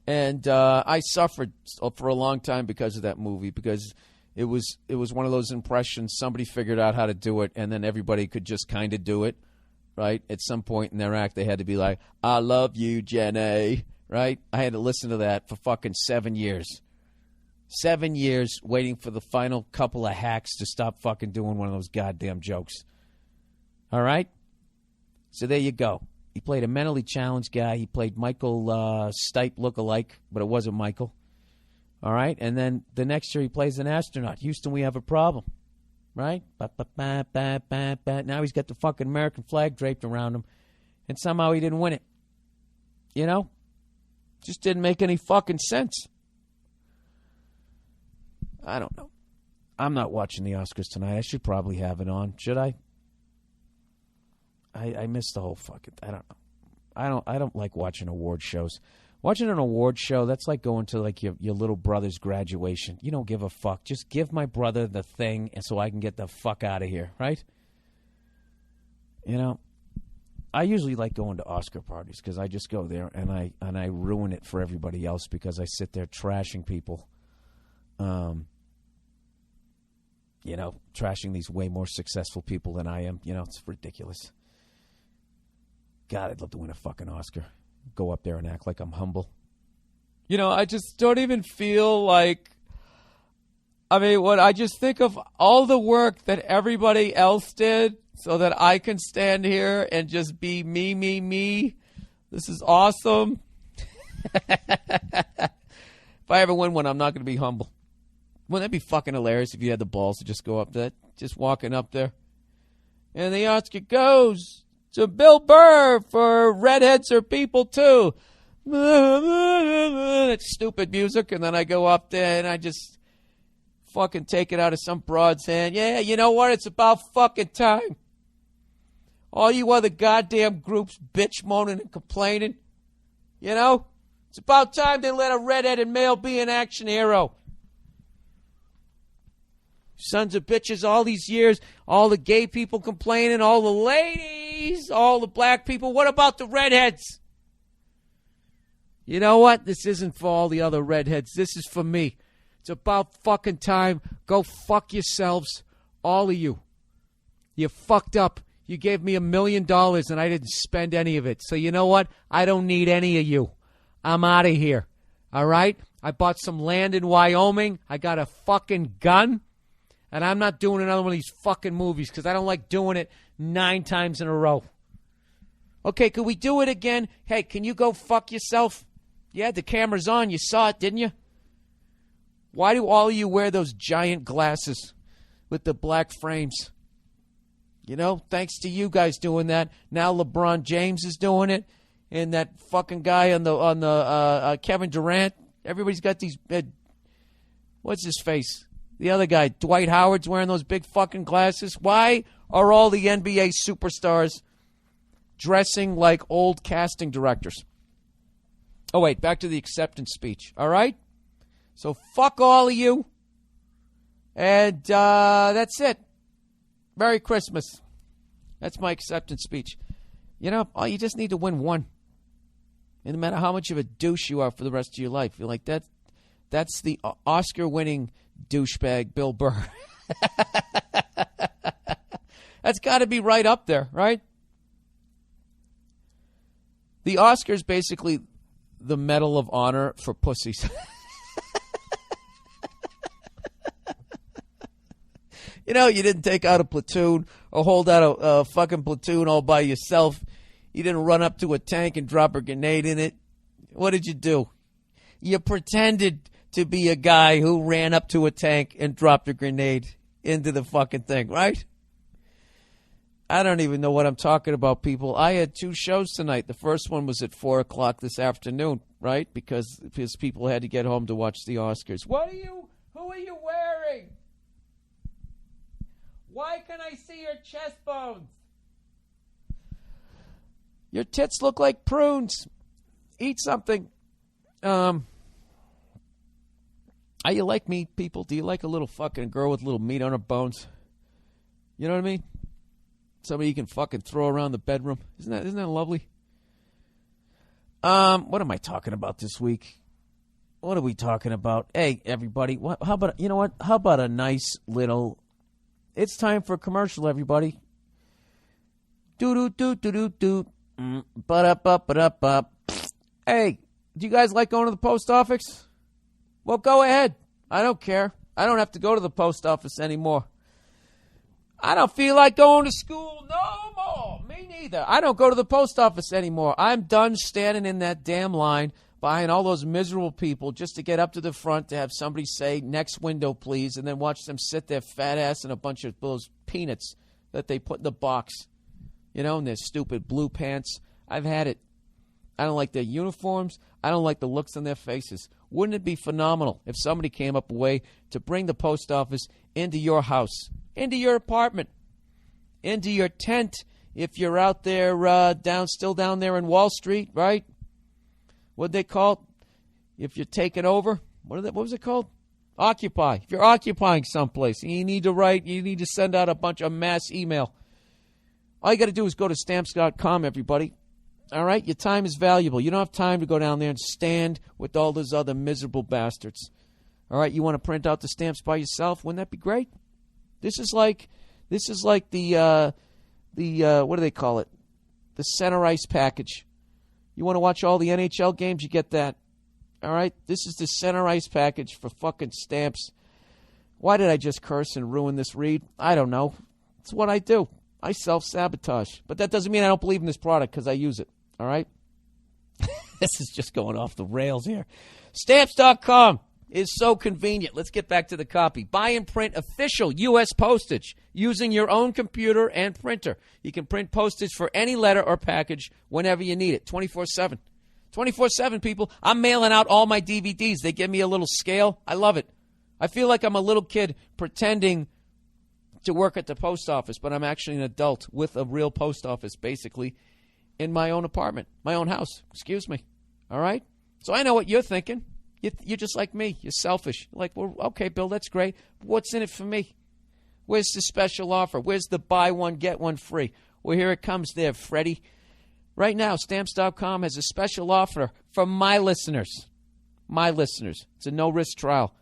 And I suffered for a long time because of that movie, because it was one of those impressions. Somebody figured out how to do it, and then everybody could just kind of do it, right? At some point in their act, they had to be like, I love you, Jenny, right? I had to listen to that for fucking 7 years. 7 years waiting for the final couple of hacks to stop fucking doing one of those goddamn jokes. All right? So there you go. He played a mentally challenged guy. He played Michael Stipe look-alike, but it wasn't Michael. All right? And then the next year he plays an astronaut. Houston, we have a problem. Right? Now he's got the fucking American flag draped around him, and somehow he didn't win it. You know? Just didn't make any fucking sense. I don't know. I'm not watching the Oscars tonight. I should probably have it on. Should I? I missed the whole fucking. I don't know. I don't like watching award shows. Watching an award show, that's like going to like your little brother's graduation. You don't give a fuck. Just give my brother the thing, and so I can get the fuck out of here, right? You know, I usually like going to Oscar parties because I just go there and I ruin it for everybody else because I sit there trashing people. You know, trashing these way more successful people than I am. You know, it's ridiculous. God, I'd love to win a fucking Oscar. Go up there and act like I'm humble. You know, I just don't even feel like... I mean, what I just think of all the work that everybody else did so that I can stand here and just be me. This is awesome. If I ever win one, I'm not going to be humble. Wouldn't that be fucking hilarious if you had the balls to just go up there, just walking up there? And the Oscar goes to Bill Burr for Redheads Are People Too. It's stupid music, and then I go up there and I just fucking take it out of some broad's hand. Yeah, you know what? It's about fucking time. All you other goddamn groups bitch moaning and complaining. You know? It's about time they let a redheaded male be an action hero. Sons of bitches, all these years, all the gay people complaining, all the ladies, all the black people. What about the redheads? You know what? This isn't for all the other redheads. This is for me. It's about fucking time. Go fuck yourselves, all of you. You fucked up. You gave me $1 million and I didn't spend any of it. So you know what? I don't need any of you. I'm out of here. All right? I bought some land in Wyoming. I got a fucking gun. And I'm not doing another one of these fucking movies because I don't like doing it 9 times in a row. Okay, could we do it again? Hey, can you go fuck yourself? Yeah, the camera's on. You saw it, didn't you? Why do all of you wear those giant glasses with the black frames? You know, thanks to you guys doing that. Now LeBron James is doing it. And that fucking guy on the Kevin Durant. Everybody's got these... what's his face? The other guy, Dwight Howard's wearing those big fucking glasses. Why are all the NBA superstars dressing like old casting directors? Oh, wait, back to the acceptance speech, all right? So fuck all of you, and that's it. Merry Christmas. That's my acceptance speech. You know, you just need to win one. And no matter how much of a douche you are for the rest of your life, you're like, that's the Oscar-winning douchebag Bill Burr. That's got to be right up there, right? The Oscar's basically the Medal of Honor for pussies. You know, you didn't take out a platoon or hold out a fucking platoon all by yourself. You didn't run up to a tank and drop a grenade in it. What did you do? You pretended to be a guy who ran up to a tank and dropped a grenade into the fucking thing, right? I don't even know what I'm talking about, people. I had 2 shows tonight. The first one was at 4 o'clock this afternoon, right? Because people had to get home to watch the Oscars. Who are you wearing? Why can I see your chest bones? Your tits look like prunes. Eat something. How you like meat, people? Do you like a little fucking girl with little meat on her bones? You know what I mean? Somebody you can fucking throw around the bedroom. Isn't that lovely? What am I talking about this week? What are we talking about? Hey, everybody. How about a nice little... It's time for a commercial, everybody. Do-do-do-do-do-do. Ba-da-ba-ba-da-ba. Hey, do you guys like going to the post office? Well, go ahead. I don't care. I don't have to go to the post office anymore. I don't feel like going to school no more. Me neither. I don't go to the post office anymore. I'm done standing in that damn line behind all those miserable people just to get up to the front to have somebody say, next window, please, and then watch them sit their fat ass in a bunch of those peanuts that they put in the box. You know, in their stupid blue pants. I've had it. I don't like their uniforms. I don't like the looks on their faces. Wouldn't it be phenomenal if somebody came up with a way to bring the post office into your house, into your apartment, into your tent if you're out there still down there in Wall Street, right? What'd they call it? If you're taking over, what was it called? Occupy. If you're occupying someplace, you need to send out a bunch of mass email. All you got to do is go to Stamps.com, everybody. All right? Your time is valuable. You don't have time to go down there and stand with all those other miserable bastards. All right? You want to print out the stamps by yourself? Wouldn't that be great? This is like the what do they call it? The center ice package. You want to watch all the NHL games? You get that. All right? This is the center ice package for fucking stamps. Why did I just curse and ruin this read? I don't know. It's what I do. I self-sabotage. But that doesn't mean I don't believe in this product because I use it. All right? This is just going off the rails here. Stamps.com is so convenient. Let's get back to the copy. Buy and print official U.S. postage using your own computer and printer. You can print postage for any letter or package whenever you need it, 24/7. 24/7, people. I'm mailing out all my DVDs. They give me a little scale. I love it. I feel like I'm a little kid pretending to work at the post office, but I'm actually an adult with a real post office, basically, in my own apartment, my own house. Excuse me. All right? So I know what you're thinking. You're just like me. You're selfish. You're like, well, okay, Bill, that's great. But what's in it for me? Where's the special offer? Where's the buy one, get one free? Well, here it comes there, Freddie. Right now, Stamps.com has a special offer for my listeners. My listeners. It's a no-risk trial.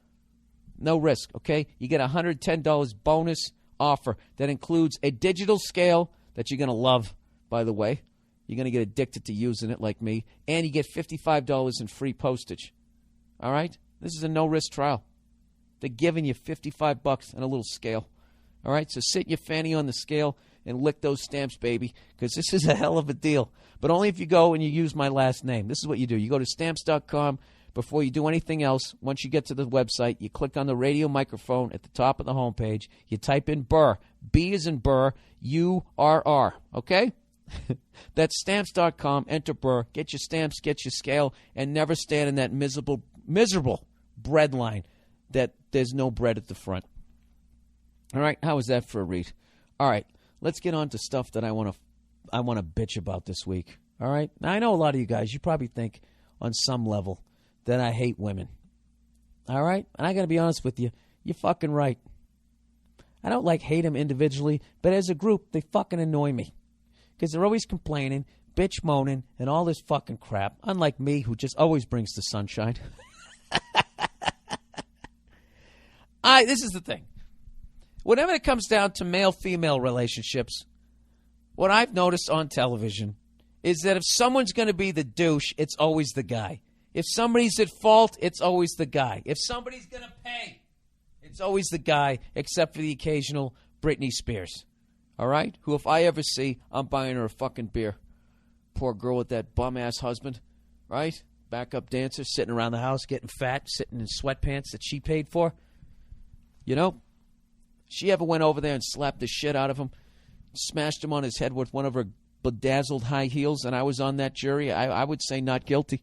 No risk, okay? You get a $110 bonus offer that includes a digital scale that you're going to love, by the way. You're going to get addicted to using it like me. And you get $55 in free postage. All right? This is a no-risk trial. They're giving you $55 and a little scale. All right? So sit your fanny on the scale and lick those stamps, baby, because this is a hell of a deal. But only if you go and you use my last name. This is what you do. You go to Stamps.com. Before you do anything else, once you get to the website, you click on the radio microphone at the top of the homepage. You type in Burr. B as in Burr, U-R-R. Okay? That's Stamps.com. Enter Burr. Get your stamps, get your scale, and never stand in that miserable bread line that there's no bread at the front. All right? How was that for a read? All right. Let's get on to stuff that I want to bitch about this week. All right? Now, I know a lot of you guys, you probably think on some level that I hate women. All right? And I got to be honest with you. You're fucking right. I don't hate them individually, but as a group, they fucking annoy me. Because they're always complaining, bitch moaning, and all this fucking crap. Unlike me, who just always brings the sunshine. This is the thing. Whenever it comes down to male-female relationships, what I've noticed on television is that if someone's going to be the douche, it's always the guy. If somebody's at fault, it's always the guy. If somebody's going to pay, it's always the guy, except for the occasional Britney Spears. All right? Who, if I ever see, I'm buying her a fucking beer. Poor girl with that bum-ass husband, right? Backup dancer, sitting around the house, getting fat, sitting in sweatpants that she paid for. You know? She ever went over there and slapped the shit out of him? smashed him on his head with one of her bedazzled high heels, and I was on that jury, I would say not guilty.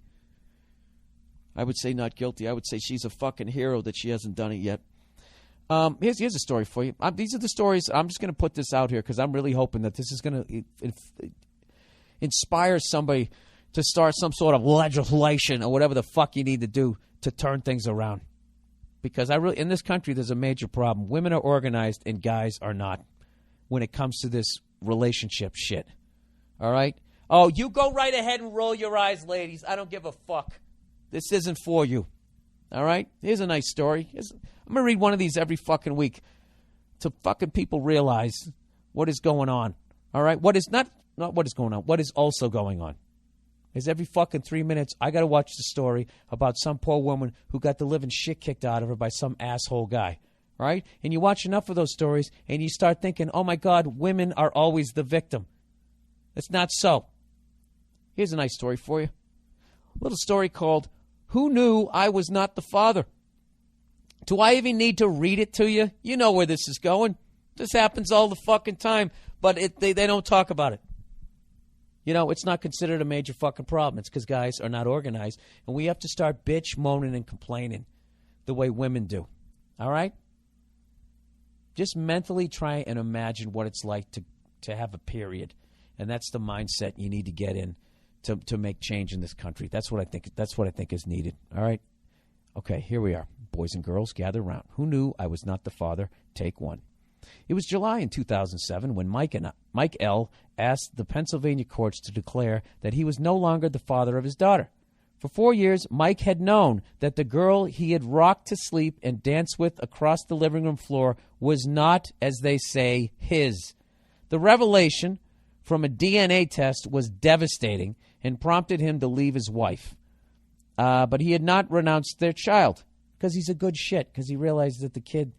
I would say not guilty. I would say she's a fucking hero that she hasn't done it yet. Here's a story for you. These are the stories. I'm just going to put this out here because I'm really hoping that this is going to inspire somebody to start some sort of legislation or whatever the fuck you need to do to turn things around. Because in this country, there's a major problem. Women are organized and guys are not when it comes to this relationship shit. All right? Oh, you go right ahead and roll your eyes, ladies. I don't give a fuck. This isn't for you. All right? Here's a nice story. I'm going to read one of these every fucking week to fucking people realize what is going on. All right? What is not what is going on. What is also going on. Is every fucking 3 minutes, I got to watch the story about some poor woman who got the living shit kicked out of her by some asshole guy. Right? And you watch enough of those stories and you start thinking, oh my God, women are always the victim. It's not so. Here's a nice story for you. A little story called, Who Knew I Was Not the Father? Do I even need to read it to you? You know where this is going. This happens all the fucking time, but they don't talk about it. You know, it's not considered a major fucking problem. It's because guys are not organized, and we have to start bitch, moaning, and complaining the way women do. All right? Just mentally try and imagine what it's like to have a period, and that's the mindset you need to get in to make change in this country. That's what I think. That's what I think is needed. All right? Okay, here we are. Boys and girls, gather around. Who knew I was not the father? Take one. It was July in 2007 when Mike L. asked the Pennsylvania courts to declare that he was no longer the father of his daughter. For 4 years, Mike had known that the girl he had rocked to sleep and danced with across the living room floor was not, as they say, his. The revelation from a DNA test was devastating and prompted him to leave his wife. But he had not renounced their child because he's a good shit, because he realized that the kid,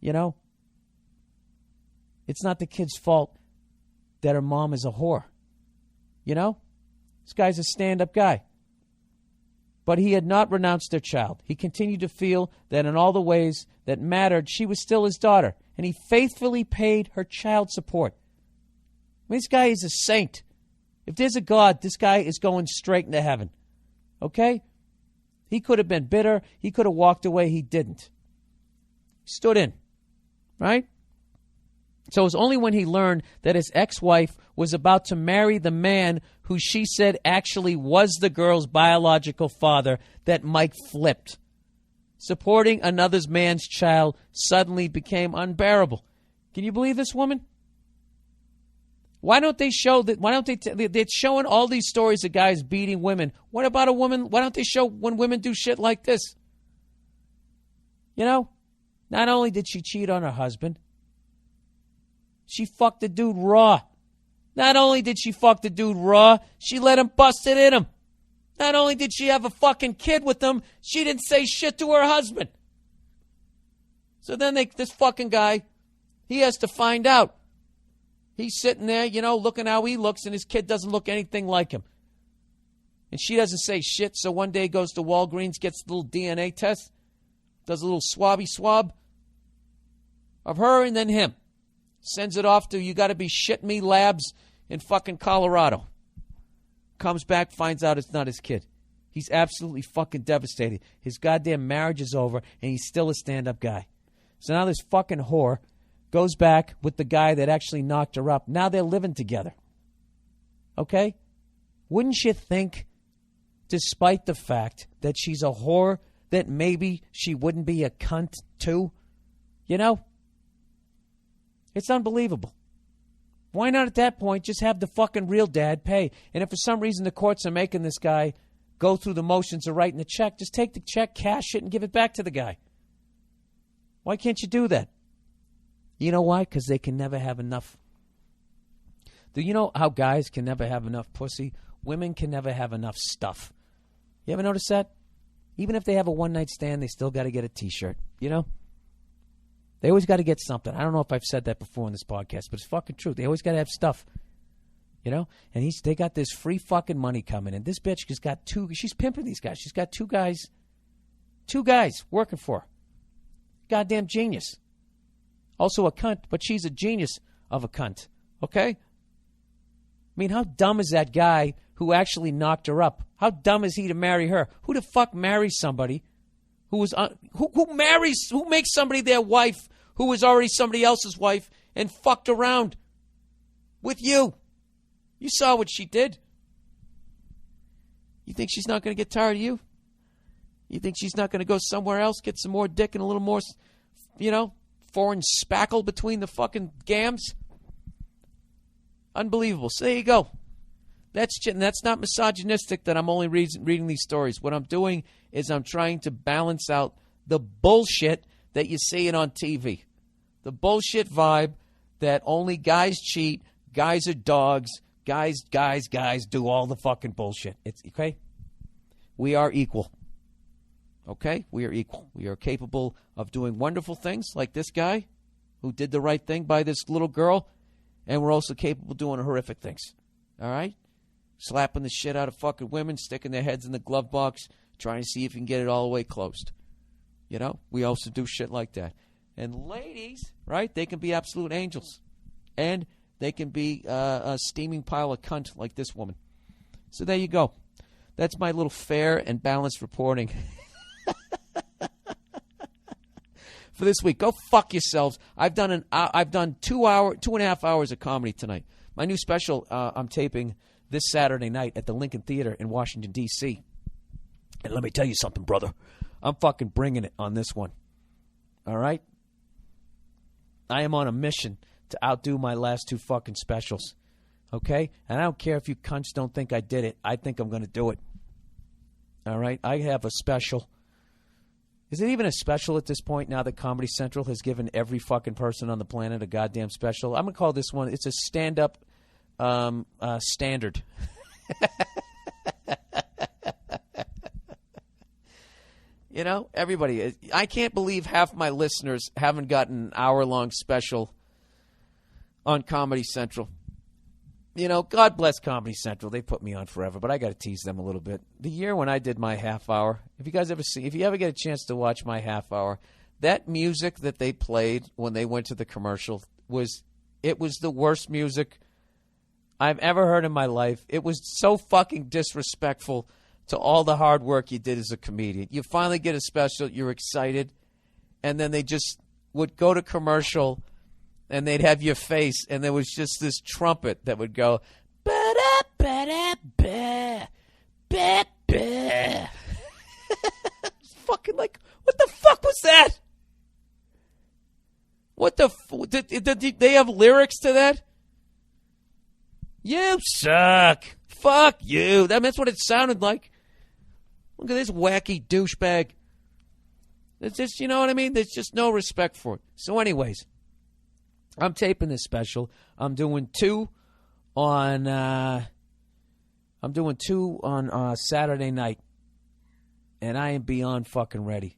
you know, it's not the kid's fault that her mom is a whore. You know? This guy's a stand-up guy. But he had not renounced their child. He continued to feel that in all the ways that mattered, she was still his daughter, and he faithfully paid her child support. I mean, this guy is a saint. If there's a God, this guy is going straight into heaven. Okay? He could have been bitter. He could have walked away. He didn't. He stood in. Right? So it was only when he learned that his ex-wife was about to marry the man who she said actually was the girl's biological father that Mike flipped. Supporting another man's child suddenly became unbearable. Can you believe this woman? Why don't they show that? Why don't they're showing all these stories of guys beating women. What about a woman? Why don't they show when women do shit like this? You know, not only did she cheat on her husband, she fucked the dude raw. Not only did she fuck the dude raw, she let him bust it in him. Not only did she have a fucking kid with him, she didn't say shit to her husband. So then this fucking guy, he has to find out. He's sitting there, you know, looking how he looks, and his kid doesn't look anything like him. And she doesn't say shit, so one day he goes to Walgreens, gets a little DNA test, does a little swab of her and then him. Sends it off to You Gotta Be Shitting Me Labs in fucking Colorado. Comes back, finds out it's not his kid. He's absolutely fucking devastated. His goddamn marriage is over, and he's still a stand-up guy. So now this fucking whore goes back with the guy that actually knocked her up. Now they're living together. Okay? Wouldn't you think, despite the fact that she's a whore, that maybe she wouldn't be a cunt too? You know? It's unbelievable. Why not at that point just have the fucking real dad pay? And if for some reason the courts are making this guy go through the motions of writing the check, just take the check, cash it, and give it back to the guy. Why can't you do that? You know why? Because they can never have enough. Do you know how guys can never have enough pussy? Women can never have enough stuff. You ever notice that? Even if they have a one-night stand, they still got to get a T-shirt, you know? They always got to get something. I don't know if I've said that before in this podcast, but it's fucking true. They always got to have stuff, you know? And they got this free fucking money coming. And this bitch has got she's pimping these guys. She's got two guys working for her. Goddamn genius. Also a cunt, but she's a genius of a cunt. Okay? I mean, how dumb is that guy who actually knocked her up? How dumb is he to marry her? Who the fuck marries somebody who was who makes somebody their wife who was already somebody else's wife and fucked around with you? You saw what she did. You think she's not going to get tired of you? You think she's not going to go somewhere else, get some more dick and a little more, foreign spackle between the fucking gams? Unbelievable. So there you go. That's not misogynistic that I'm only reading these stories. What I'm doing is I'm trying to balance out the bullshit that you see it on TV. The bullshit vibe that only guys cheat, guys are dogs, guys do all the fucking bullshit. It's okay? We are equal. Okay? We are equal. We are capable of doing wonderful things like this guy who did the right thing by this little girl, and we're also capable of doing horrific things. All right? Slapping the shit out of fucking women, sticking their heads in the glove box, trying to see if you can get it all the way closed. We also do shit like that. And ladies, right, they can be absolute angels. And they can be a steaming pile of cunt like this woman. So there you go. That's my little fair and balanced reporting for this week. Go fuck yourselves. I've done 2.5 hours of comedy tonight. My new special I'm taping this Saturday night at the Lincoln Theater in Washington, D.C. And let me tell you something, brother. I'm fucking bringing it on this one. All right? I am on a mission to outdo my last two fucking specials. Okay? And I don't care if you cunts don't think I did it. I think I'm going to do it. All right? I have a special. Is it even a special at this point now that Comedy Central has given every fucking person on the planet a goddamn special? I'm going to call this one, it's a stand-up standard. Everybody. I can't believe half my listeners haven't gotten an hour-long special on Comedy Central. God bless Comedy Central. They put me on forever, but I got to tease them a little bit. The year when I did my half hour, if you ever get a chance to watch my half hour, that music that they played when they went to the commercial was the worst music I've ever heard in my life. It was so fucking disrespectful to all the hard work you did as a comedian. You finally get a special, you're excited, and then they just would go to commercial, and they'd have your face, and there was just this trumpet that would go, ba-da-ba-da-ba, ba-ba. It's fucking like, what the fuck was that? What the did they have lyrics to that? You suck. Fuck you. That's what it sounded like. Look at this wacky douchebag. It's just, you know what I mean? There's just no respect for it. So anyways, I'm taping this special. I'm doing two on Saturday night. And I am beyond fucking ready.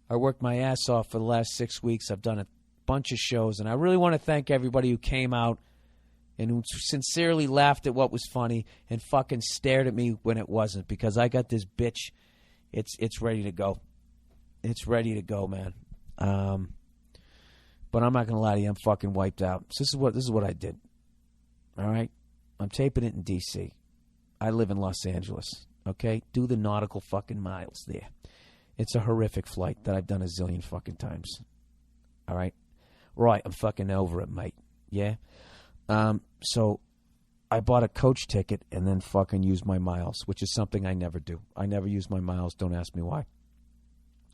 I worked my ass off for the last 6 weeks. I've done a bunch of shows. And I really want to thank everybody who came out and who sincerely laughed at what was funny and fucking stared at me when it wasn't, because I got this bitch. It's ready to go. It's ready to go, man. But I'm not gonna lie to you, I'm fucking wiped out. So this is what I did. All right, I'm taping it in D.C. I live in Los Angeles. Okay, do the nautical fucking miles there. It's a horrific flight that I've done a zillion fucking times. All right, I'm fucking over it, mate. Yeah. So I bought a coach ticket and then fucking used my miles, which is something I never do. I never use my miles. Don't ask me why.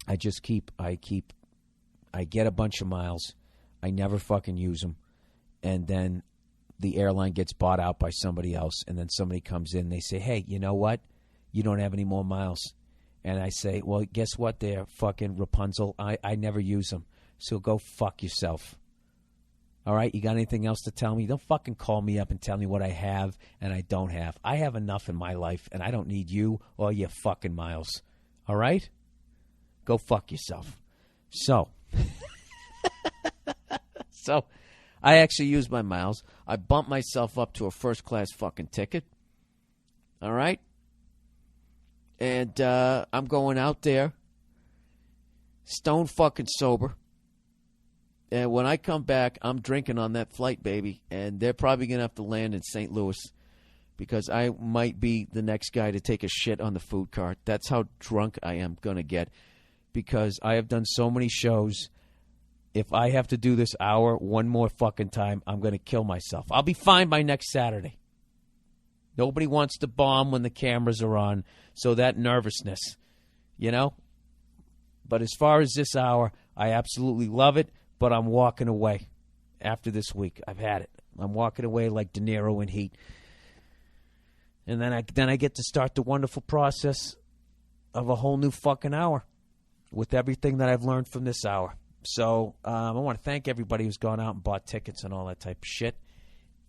I get a bunch of miles. I never fucking use them. And then the airline gets bought out by somebody else. And then somebody comes in. They say, hey, you know what? You don't have any more miles. And I say, well, guess what there, fucking Rapunzel? I never use them. So go fuck yourself. All right, you got anything else to tell me? Don't fucking call me up and tell me what I have and I don't have. I have enough in my life, and I don't need you or your fucking miles. All right? Go fuck yourself. So I actually used my miles. I bumped myself up to a first-class fucking ticket. All right? And I'm going out there stone fucking sober. And when I come back, I'm drinking on that flight, baby. And they're probably going to have to land in St. Louis because I might be the next guy to take a shit on the food cart. That's how drunk I am going to get because I have done so many shows. If I have to do this hour one more fucking time, I'm going to kill myself. I'll be fine by next Saturday. Nobody wants to bomb when the cameras are on, so that nervousness, you know? But as far as this hour, I absolutely love it, but I'm walking away after this week. I've had it. I'm walking away like De Niro in Heat. And then I get to start the wonderful process of a whole new fucking hour with everything that I've learned from this hour. So I want to thank everybody who's gone out and bought tickets and all that type of shit.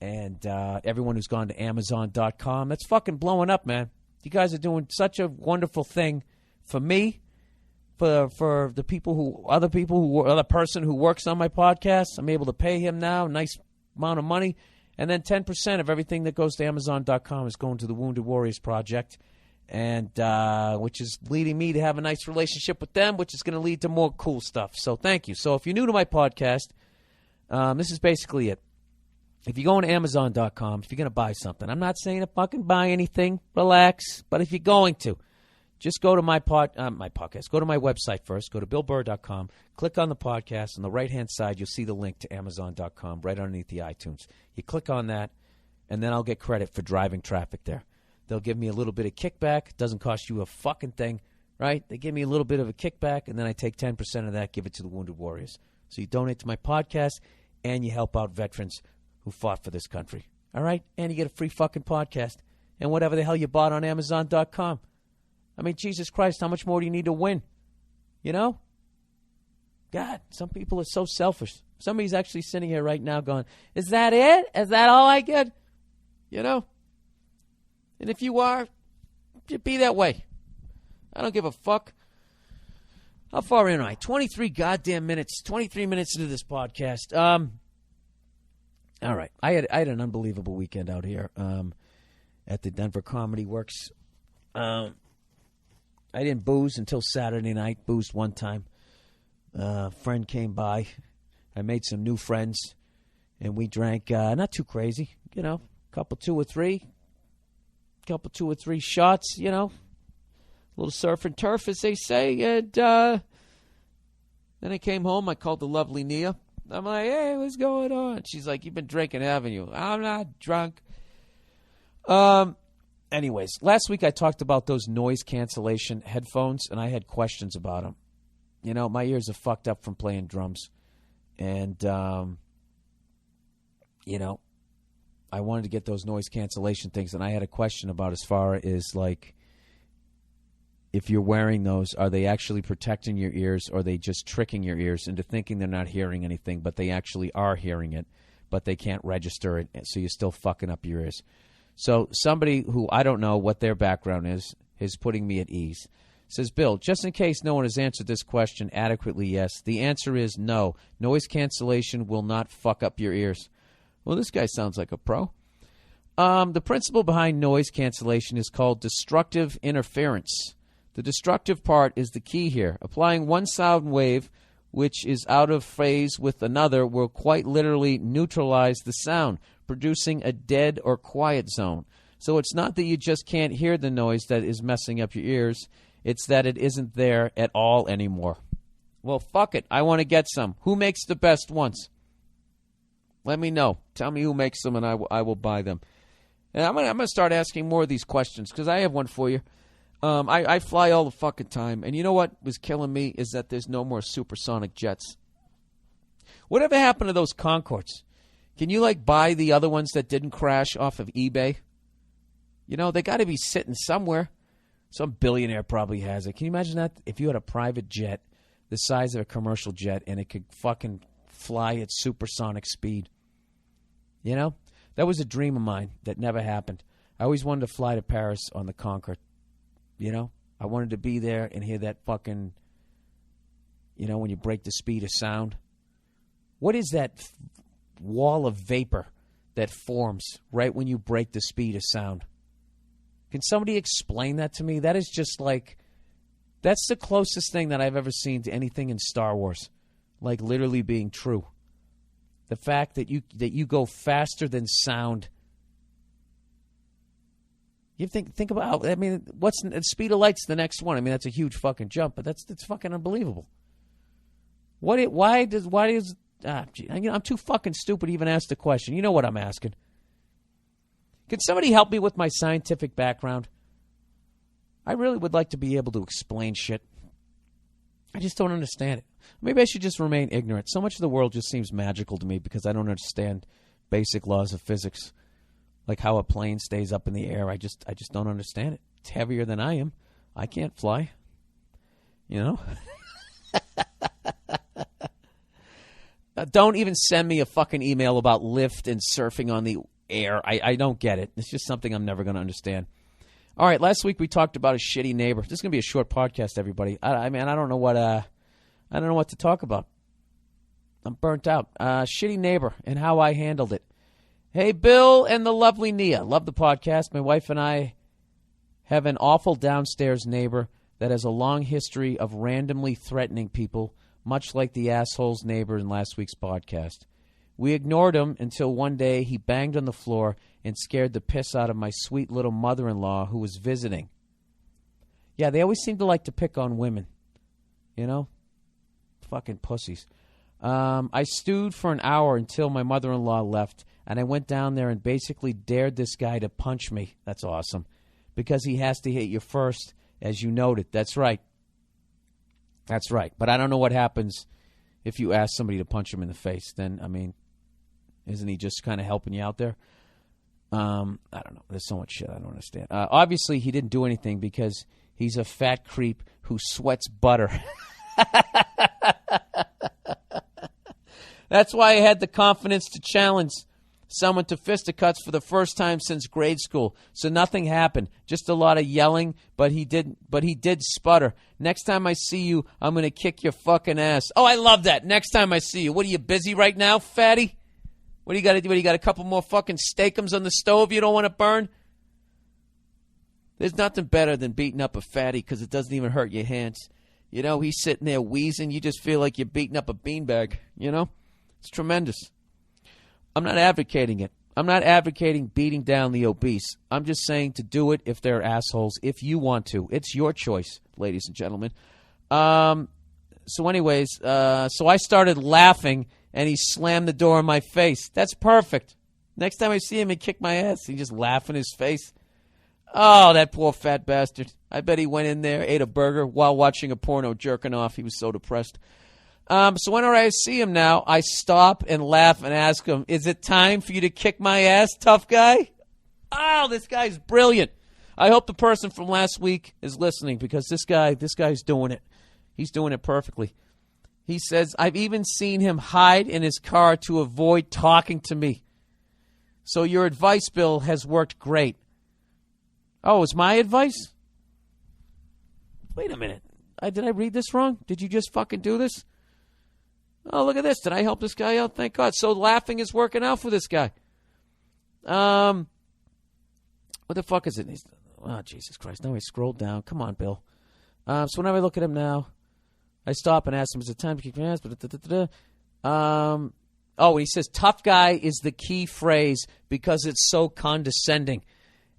And everyone who's gone to Amazon.com. That's fucking blowing up, man. You guys are doing such a wonderful thing for me, for the people other person who works on my podcast. I'm able to pay him now, nice amount of money. And then 10% of everything that goes to Amazon.com is going to the Wounded Warriors Project, and which is leading me to have a nice relationship with them, which is going to lead to more cool stuff. So thank you. So if you're new to my podcast, this is basically it. If you go on Amazon.com, if you're going to buy something, I'm not saying to fucking buy anything. Relax. But if you're going to, just go to my podcast. Go to my website first. Go to BillBurr.com. Click on the podcast. On the right-hand side, you'll see the link to Amazon.com right underneath the iTunes. You click on that, and then I'll get credit for driving traffic there. They'll give me a little bit of kickback. It doesn't cost you a fucking thing, right? They give me a little bit of a kickback, and then I take 10% of that, give it to the Wounded Warriors. So you donate to my podcast, and you help out veterans who fought for this country. All right? And you get a free fucking podcast and whatever the hell you bought on Amazon.com. I mean, Jesus Christ, how much more do you need to win? You know? God, some people are so selfish. Somebody's actually sitting here right now going, is that it? Is that all I get? You know? And if you are, be that way. I don't give a fuck. How far in am I? 23 goddamn minutes. 23 minutes into this podcast. All right. I had an unbelievable weekend out here at the Denver Comedy Works. I didn't booze until Saturday night. Boozed one time. A friend came by. I made some new friends, and we drank not too crazy, you know, couple two or three shots, you know, a little surf and turf, as they say. And then I came home. I called the lovely Nia. I'm like, hey, what's going on? She's like, you've been drinking, haven't you? I'm not drunk. Anyways, last week I talked about those noise cancellation headphones, and I had questions about them. You know, my ears are fucked up from playing drums. And, you know, I wanted to get those noise cancellation things, and I had a question about as far as, like, if you're wearing those, are they actually protecting your ears, or are they just tricking your ears into thinking they're not hearing anything, but they actually are hearing it, but they can't register it, so you're still fucking up your ears. So somebody who I don't know what their background is putting me at ease. Says, Bill, just in case no one has answered this question adequately, yes, the answer is no. Noise cancellation will not fuck up your ears. Well, this guy sounds like a pro. The principle behind noise cancellation is called destructive interference. The destructive part is the key here. Applying one sound wave, which is out of phase with another, will quite literally neutralize the sound, producing a dead or quiet zone. So it's not that you just can't hear the noise that is messing up your ears. It's that it isn't there at all anymore. Well, fuck it. I want to get some. Who makes the best ones? Let me know. Tell me who makes them, and I will buy them. And I'm gonna start asking more of these questions, because I have one for you. I fly all the fucking time, and you know what was killing me is that there's no more supersonic jets. Whatever happened to those Concords? Can you, like, buy the other ones that didn't crash off of eBay? You know, they got to be sitting somewhere. Some billionaire probably has it. Can you imagine that? If you had a private jet the size of a commercial jet and it could fucking fly at supersonic speed. You know? That was a dream of mine that never happened. I always wanted to fly to Paris on the Concorde. You know? I wanted to be there and hear that fucking, you know, when you break the speed of sound. What is that wall of vapor that forms right when you break the speed of sound? Can somebody explain that to me? That is just like, that's the closest thing that I've ever seen to anything in Star Wars. Like literally being true. The fact that you go faster than sound. You think about, I mean, what's the speed of light's the next one? I mean, that's a huge fucking jump, but that's fucking unbelievable. I'm too fucking stupid to even ask the question. You know what I'm asking. Can somebody help me with my scientific background? I really would like to be able to explain shit. I just don't understand it. Maybe I should just remain ignorant. So much of the world just seems magical to me because I don't understand basic laws of physics. Like how a plane stays up in the air. I just don't understand it. It's heavier than I am. I can't fly. You know? Don't even send me a fucking email about lift and surfing on the air. I don't get it. It's just something I'm never going to understand. All right, last week we talked about a shitty neighbor. This is going to be a short podcast, everybody. I don't know what to talk about. I'm burnt out. Shitty neighbor and how I handled it. Hey, Bill and the lovely Nia. Love the podcast. My wife and I have an awful downstairs neighbor that has a long history of randomly threatening people, much like the asshole's neighbor in last week's podcast. We ignored him until one day he banged on the floor and scared the piss out of my sweet little mother-in-law who was visiting. Yeah, they always seem to like to pick on women. You know? Fucking pussies. I stewed for an hour until my mother-in-law left, and I went down there and basically dared this guy to punch me. That's awesome. Because he has to hit you first, as you noted. That's right. That's right. But I don't know what happens if you ask somebody to punch him in the face. Then, I mean, isn't he just kind of helping you out there? I don't know. There's so much shit I don't understand. Obviously, he didn't do anything because he's a fat creep who sweats butter. That's why I had the confidence to challenge someone to fisticuffs for the first time since grade school. So nothing happened. Just a lot of yelling, but he did sputter. Next time I see you, I'm going to kick your fucking ass. Oh, I love that. Next time I see you. What, are you busy right now, fatty? What do you got to do? What, you got a couple more fucking steakums on the stove you don't want to burn? There's nothing better than beating up a fatty because it doesn't even hurt your hands. You know, he's sitting there wheezing. You just feel like you're beating up a beanbag, you know? It's tremendous. I'm not advocating it. I'm not advocating beating down the obese. I'm just saying to do it if they're assholes, if you want to. It's your choice, ladies and gentlemen. So I started laughing, and he slammed the door in my face. That's perfect. Next time I see him, he kick my ass. He just laugh in his face. Oh, that poor fat bastard. I bet he went in there, ate a burger while watching a porno jerking off. He was so depressed. So whenever I see him now, I stop and laugh and ask him, is it time for you to kick my ass, tough guy? Oh, this guy's brilliant. I hope the person from last week is listening because this guy's doing it. He's doing it perfectly. He says, I've even seen him hide in his car to avoid talking to me. So your advice, Bill, has worked great. Oh, it's my advice? Wait a minute. Did I read this wrong? Did you just fucking do this? Oh, look at this. Did I help this guy out? Thank God. So laughing is working out for this guy. What the fuck is it? Oh, Jesus Christ. Now I scrolled down. Come on, Bill. So whenever I look at him now, I stop and ask him, is it time to kick my ass? And he says, tough guy is the key phrase because it's so condescending.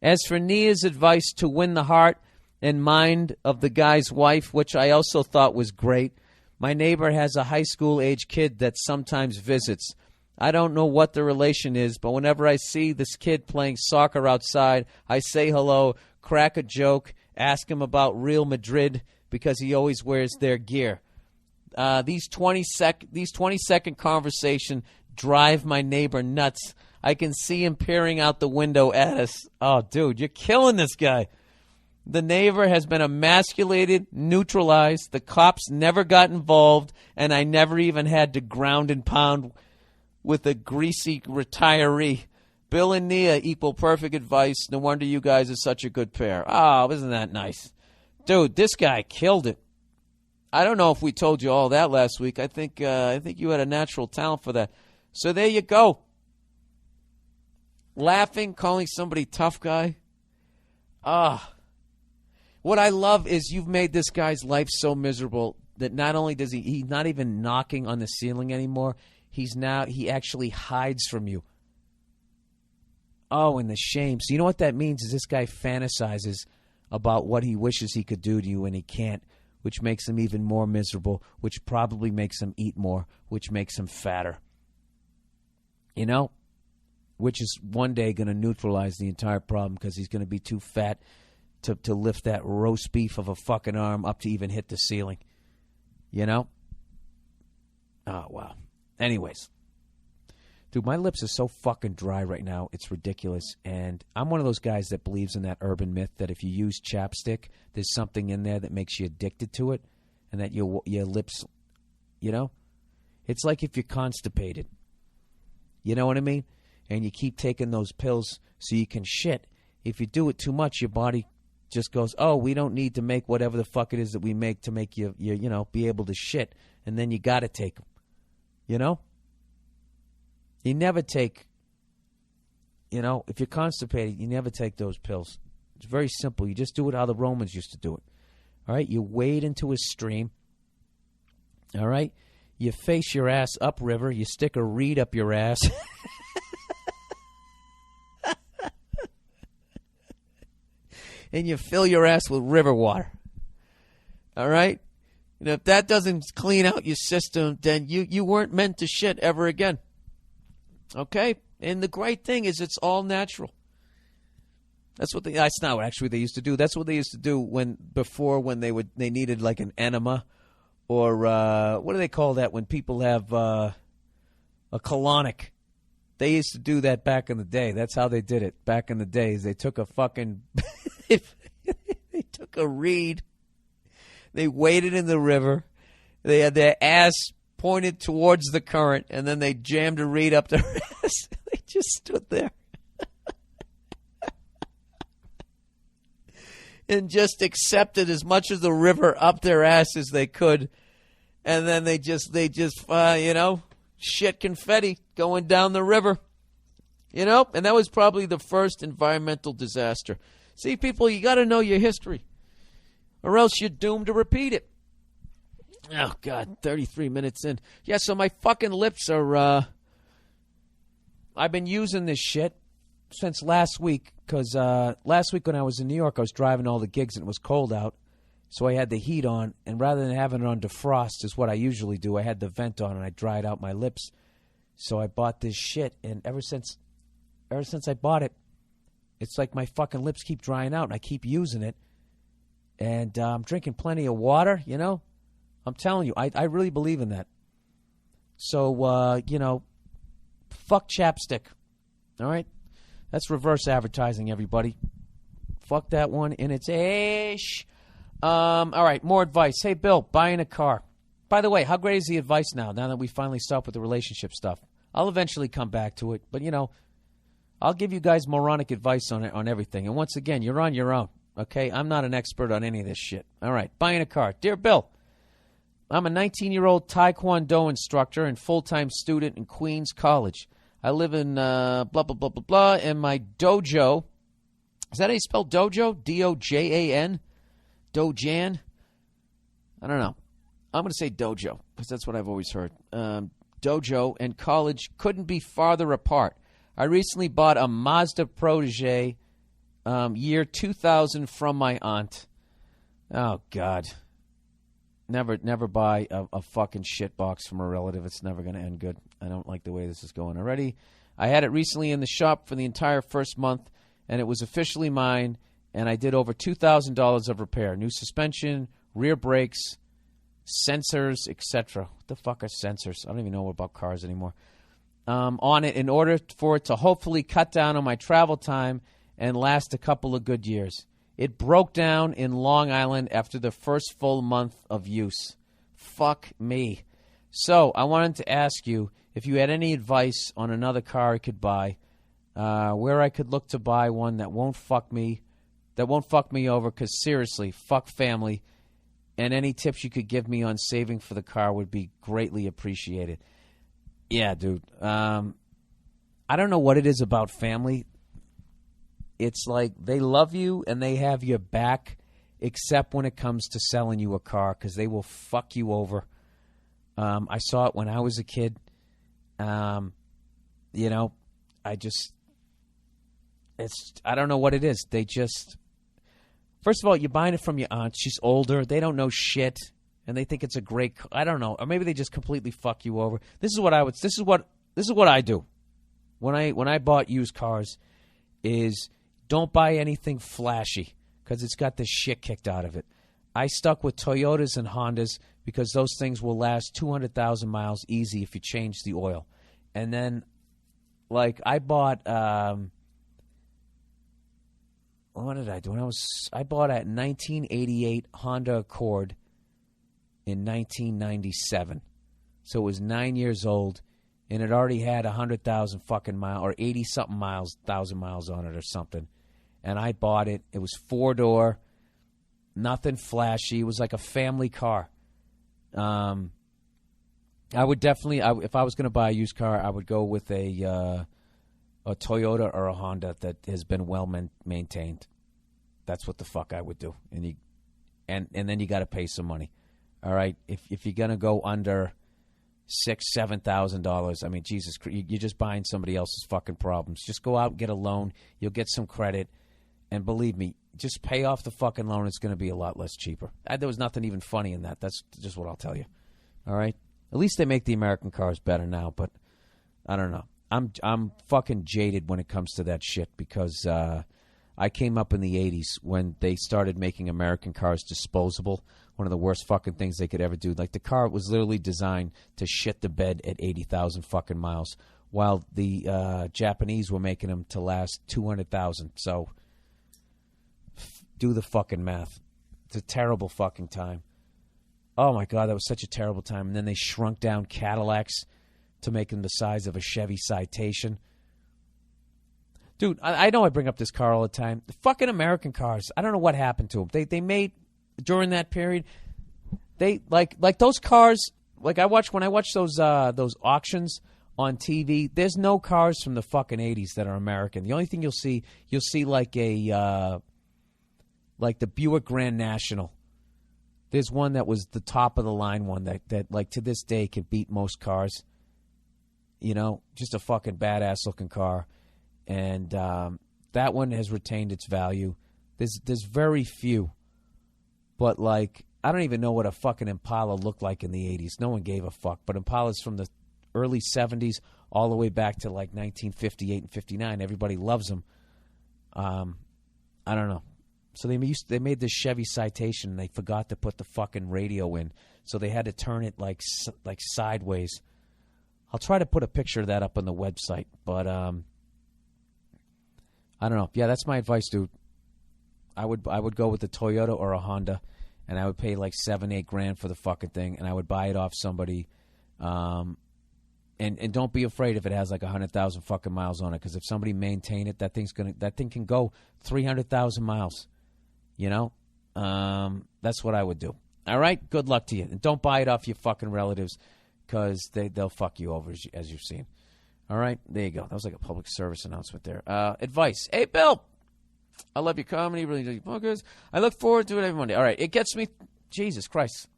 As for Nia's advice to win the heart and mind of the guy's wife, which I also thought was great, my neighbor has a high school-age kid that sometimes visits. I don't know what the relation is, but whenever I see this kid playing soccer outside, I say hello, crack a joke, ask him about Real Madrid because he always wears their gear. These 20-second conversation drive my neighbor nuts. I can see him peering out the window at us. Oh, dude, you're killing this guy. The neighbor has been emasculated, neutralized. The cops never got involved, and I never even had to ground and pound with a greasy retiree. Bill and Nia equal perfect advice. No wonder you guys are such a good pair. Oh, isn't that nice? Dude, this guy killed it. I don't know if we told you all that last week. I think you had a natural talent for that. So there you go. Laughing, calling somebody tough guy. What I love is you've made this guy's life so miserable that not only does he's not even knocking on the ceiling anymore, he actually hides from you. Oh, and the shame. So you know what that means is this guy fantasizes about what he wishes he could do to you and he can't, which makes him even more miserable, which probably makes him eat more, which makes him fatter. You know? Which is one day going to neutralize the entire problem because he's going to be too fat to lift that roast beef of a fucking arm up to even hit the ceiling. You know? Oh, wow. Anyways. Dude, my lips are so fucking dry right now. It's ridiculous. And I'm one of those guys that believes in that urban myth that if you use chapstick, there's something in there that makes you addicted to it. And that your lips, you know? It's like if you're constipated. You know what I mean? And you keep taking those pills so you can shit. If you do it too much, your body just goes, oh, we don't need to make whatever the fuck it is that we make to make you be able to shit. And then you got to take them. You know? You never take, if you're constipated, you never take those pills. It's very simple. You just do it how the Romans used to do it. All right? You wade into a stream. All right? You face your ass upriver. You stick a reed up your ass. And you fill your ass with river water. All right? And if that doesn't clean out your system, then you weren't meant to shit ever again. Okay? And the great thing is it's all natural. That's not what actually they used to do. That's what they used to do when they needed like an enema or what do they call that when people have a colonic? They used to do that back in the day. That's how they did it back in the days. They took a fucking they took a reed. They waded in the river. They had their ass pointed towards the current, and then they jammed a reed up their ass. They just stood there. And just accepted as much of the river up their ass as they could. And then they just shit confetti going down the river. And that was probably the first environmental disaster. See, people, you got to know your history, or else you're doomed to repeat it. Oh, God, 33 minutes in. Yeah, so my fucking lips are, I've been using this shit since last week, because last week when I was in New York, I was driving all the gigs and it was cold out, so I had the heat on, and rather than having it on defrost is what I usually do, I had the vent on and I dried out my lips. So I bought this shit, and ever since I bought it, it's like my fucking lips keep drying out, and I keep using it. And I'm drinking plenty of water, I'm telling you, I really believe in that. So, fuck chapstick. All right? That's reverse advertising, everybody. Fuck that one, and it's ish. All right, more advice. Hey, Bill, buying a car. By the way, how great is the advice now that we finally stopped with the relationship stuff? I'll eventually come back to it, but, I'll give you guys moronic advice on everything. And once again, you're on your own, okay? I'm not an expert on any of this shit. All right, buying a car. Dear Bill, I'm a 19-year-old Taekwondo instructor and full-time student in Queens College. I live in blah, blah, blah, blah, blah, and my dojo, is that how you spell dojo? D-O-J-A-N? Dojan? I don't know. I'm going to say dojo, because that's what I've always heard. Dojo and college couldn't be farther apart. I recently bought a Mazda Protege year 2000 from my aunt. Oh, God. Never buy a fucking shit box from a relative. It's never going to end good. I don't like the way this is going already. I had it recently in the shop for the entire first month, and it was officially mine, and I did over $2,000 of repair. New suspension, rear brakes, sensors, etc. What the fuck are sensors? I don't even know about cars anymore. On it in order for it to hopefully cut down on my travel time and last a couple of good years. It broke down in Long Island after the first full month of use. Fuck me. So I wanted to ask you if you had any advice on another car I could buy, where I could look to buy one that won't fuck me over, because seriously, fuck family, and any tips you could give me on saving for the car would be greatly appreciated. Yeah, dude. I don't know what it is about family. It's like they love you and they have your back, except when it comes to selling you a car, because they will fuck you over. I saw it when I was a kid, You know, I don't know what it is. They just, first of all, you're buying it from your aunt. She's older. They don't know shit, and they think it's a great. I don't know, or maybe they just completely fuck you over. This is what I do when I bought used cars. Is don't buy anything flashy because it's got the shit kicked out of it. I stuck with Toyotas and Hondas because those things will last 200,000 miles easy if you change the oil. And then, like, I bought, what did I do? I bought a 1988 Honda Accord in 1997. So it was 9 years old, and it already had 100,000 fucking miles, or 80-something thousand miles on it or something. And I bought it. It was 4-door, nothing flashy. It was like a family car. I would definitely, if I was going to buy a used car, I would go with a Toyota or a Honda that has been well maintained. That's what the fuck I would do. And then you got to pay some money. All right, if you're going to go under $6,000-$7,000, I mean, Jesus, you're just buying somebody else's fucking problems. Just go out and get a loan. You'll get some credit, and believe me, just pay off the fucking loan. It's going to be a lot less cheaper. There was nothing even funny in that. That's just what I'll tell you. All right? At least they make the American cars better now, but I don't know. I'm fucking jaded when it comes to that shit because I came up in the 80s when they started making American cars disposable. One of the worst fucking things they could ever do. Like, the car was literally designed to shit the bed at 80,000 fucking miles, while the Japanese were making them to last 200,000. So do the fucking math. It's a terrible fucking time. Oh, my God, that was such a terrible time. And then they shrunk down Cadillacs to make them the size of a Chevy Citation. Dude, I know I bring up this car all the time. The fucking American cars, I don't know what happened to them. They made, during that period, they, like those cars, like when I watch those auctions on TV, there's no cars from the fucking 80s that are American. The only thing you'll see like like the Buick Grand National. There's one that was the top of the line one that like to this day can beat most cars. You know, just a fucking badass looking car. And that one has retained its value. There's very few. But, like, I don't even know what a fucking Impala looked like in the 80s. No one gave a fuck. But Impalas from the early 70s all the way back to, like, 1958 and 59. Everybody loves them. I don't know. So they made this Chevy Citation, and they forgot to put the fucking radio in. So they had to turn it, like sideways. I'll try to put a picture of that up on the website. But, I don't know. Yeah, that's my advice, dude. I would go with a Toyota or a Honda, and I would pay like $7-8 grand for the fucking thing, and I would buy it off somebody. And don't be afraid if it has like 100,000 fucking miles on it, because if somebody maintain it, that thing can go 300,000 miles. You know, that's what I would do. All right, good luck to you, and don't buy it off your fucking relatives, because they'll fuck you over as you've seen. All right, there you go. That was like a public service announcement there. Advice. Hey, Bill, I love your comedy. Really do your podcast. I look forward to it every Monday. All right, it gets me. Jesus Christ.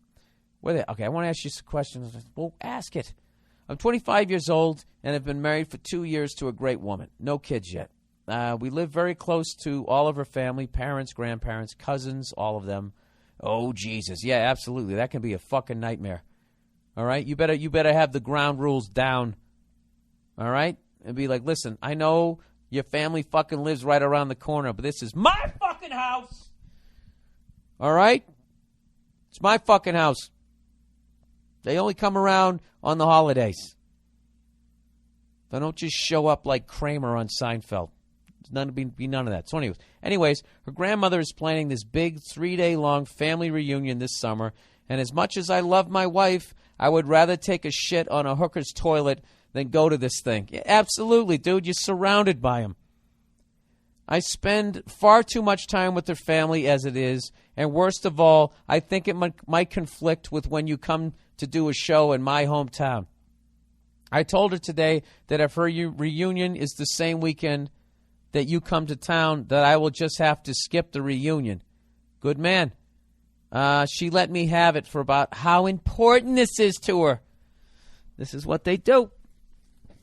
Okay, I want to ask you some questions. Well, ask it. I'm 25 years old and have been married for 2 years to a great woman. No kids yet. We live very close to all of her family, parents, grandparents, cousins, all of them. Oh, Jesus. Yeah, absolutely. That can be a fucking nightmare. All right? You better have the ground rules down. All right? And be like, listen, I know your family fucking lives right around the corner, but this is my fucking house. All right? It's my fucking house. They only come around on the holidays. They don't just show up like Kramer on Seinfeld. Be none of that. So anyways, her grandmother is planning this big 3-day-long family reunion this summer, and as much as I love my wife, I would rather take a shit on a hooker's toilet than go to this thing. Yeah, absolutely, dude. You're surrounded by them. I spend far too much time with their family as it is, and worst of all, I think it might conflict with when you come to do a show in my hometown. I told her today that if her reunion is the same weekend that you come to town, that I will just have to skip the reunion. Good man. She let me have it for about how important this is to her. This is what they do.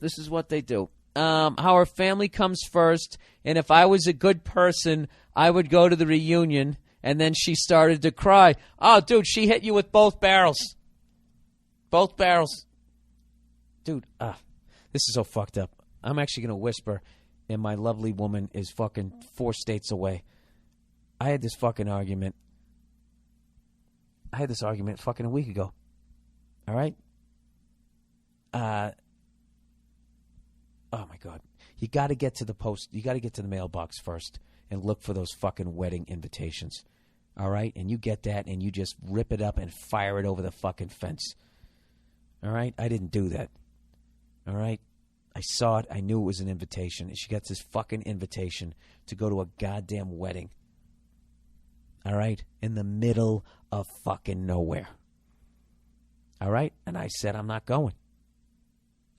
This is what they do. How her family comes first, and if I was a good person, I would go to the reunion, and then she started to cry. Oh, dude, she hit you with both barrels. Both barrels. Dude, this is so fucked up. I'm actually going to whisper, and my lovely woman is fucking 4 states away. I had this fucking argument. Fucking a week ago. All right? Oh, my God. You got to get to the post. You got to get to the mailbox first and look for those fucking wedding invitations. All right? And you get that, and you just rip it up and fire it over the fucking fence. All right? I didn't do that. All right? I saw it. I knew it was an invitation. And she gets this fucking invitation to go to a goddamn wedding. All right? In the middle of fucking nowhere. All right? And I said, I'm not going.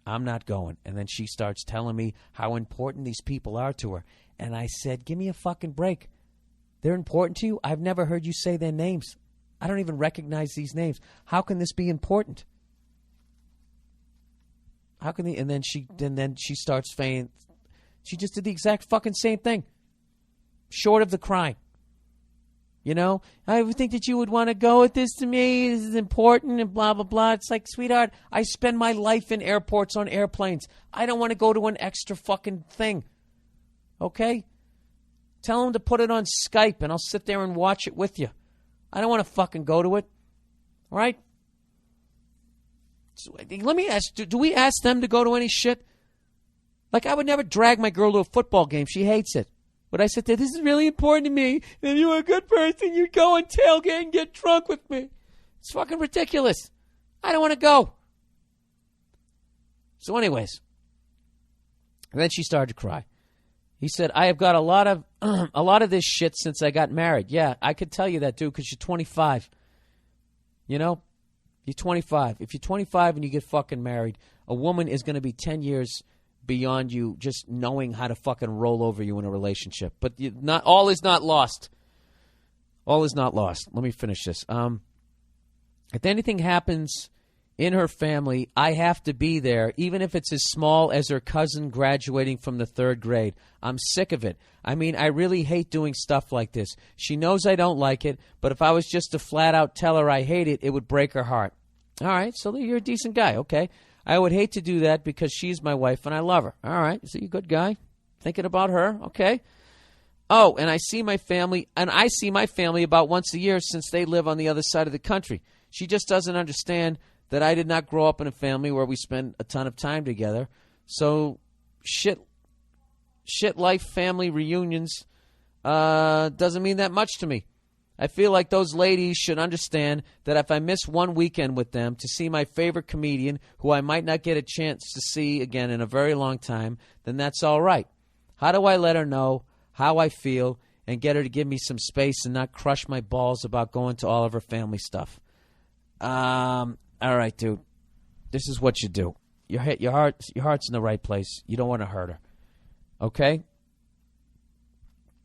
I'm not going. And then she starts telling me how important these people are to her. And I said, give me a fucking break. They're important to you? I've never heard you say their names. I don't even recognize these names. How can this be important? How can they? And then she starts saying, she just did the exact fucking same thing. Short of the crime. You know, I would think that you would want to go with this to me. This is important and blah, blah, blah. It's like, sweetheart, I spend my life in airports on airplanes. I don't want to go to an extra fucking thing. Okay? Tell them to put it on Skype and I'll sit there and watch it with you. I don't want to fucking go to it. All right? So, let me ask, do we ask them to go to any shit? Like, I would never drag my girl to a football game. She hates it. But I said, this is really important to me. And if you were a good person, you'd go and tailgate and get drunk with me. It's fucking ridiculous. I don't want to go. So anyways, and then she started to cry. He said, I have got a lot of this shit since I got married. Yeah, I could tell you that, dude, because you're 25. You know? You're 25. If you're 25 and you get fucking married, a woman is going to be 10 years beyond you just knowing how to fucking roll over you in a relationship. But not all is not lost. All is not lost. Let me finish this. If anything happens in her family, I have to be there, even if it's as small as her cousin graduating from the 3rd grade. I'm sick of it. I mean, I really hate doing stuff like this. She knows I don't like it, but if I was just to flat out tell her I hate it, it would break her heart. All right, so you're a decent guy, okay. I would hate to do that because she's my wife and I love her. All right, so you're a good guy. Thinking about her, okay. Oh, and I see my family about once a year since they live on the other side of the country. She just doesn't understand that I did not grow up in a family where we spend a ton of time together. So shit life family reunions doesn't mean that much to me. I feel like those ladies should understand that if I miss one weekend with them to see my favorite comedian, who I might not get a chance to see again in a very long time, then that's all right. How do I let her know how I feel and get her to give me some space and not crush my balls about going to all of her family stuff? All right, dude. This is what you do. Your heart's in the right place. You don't want to hurt her. Okay?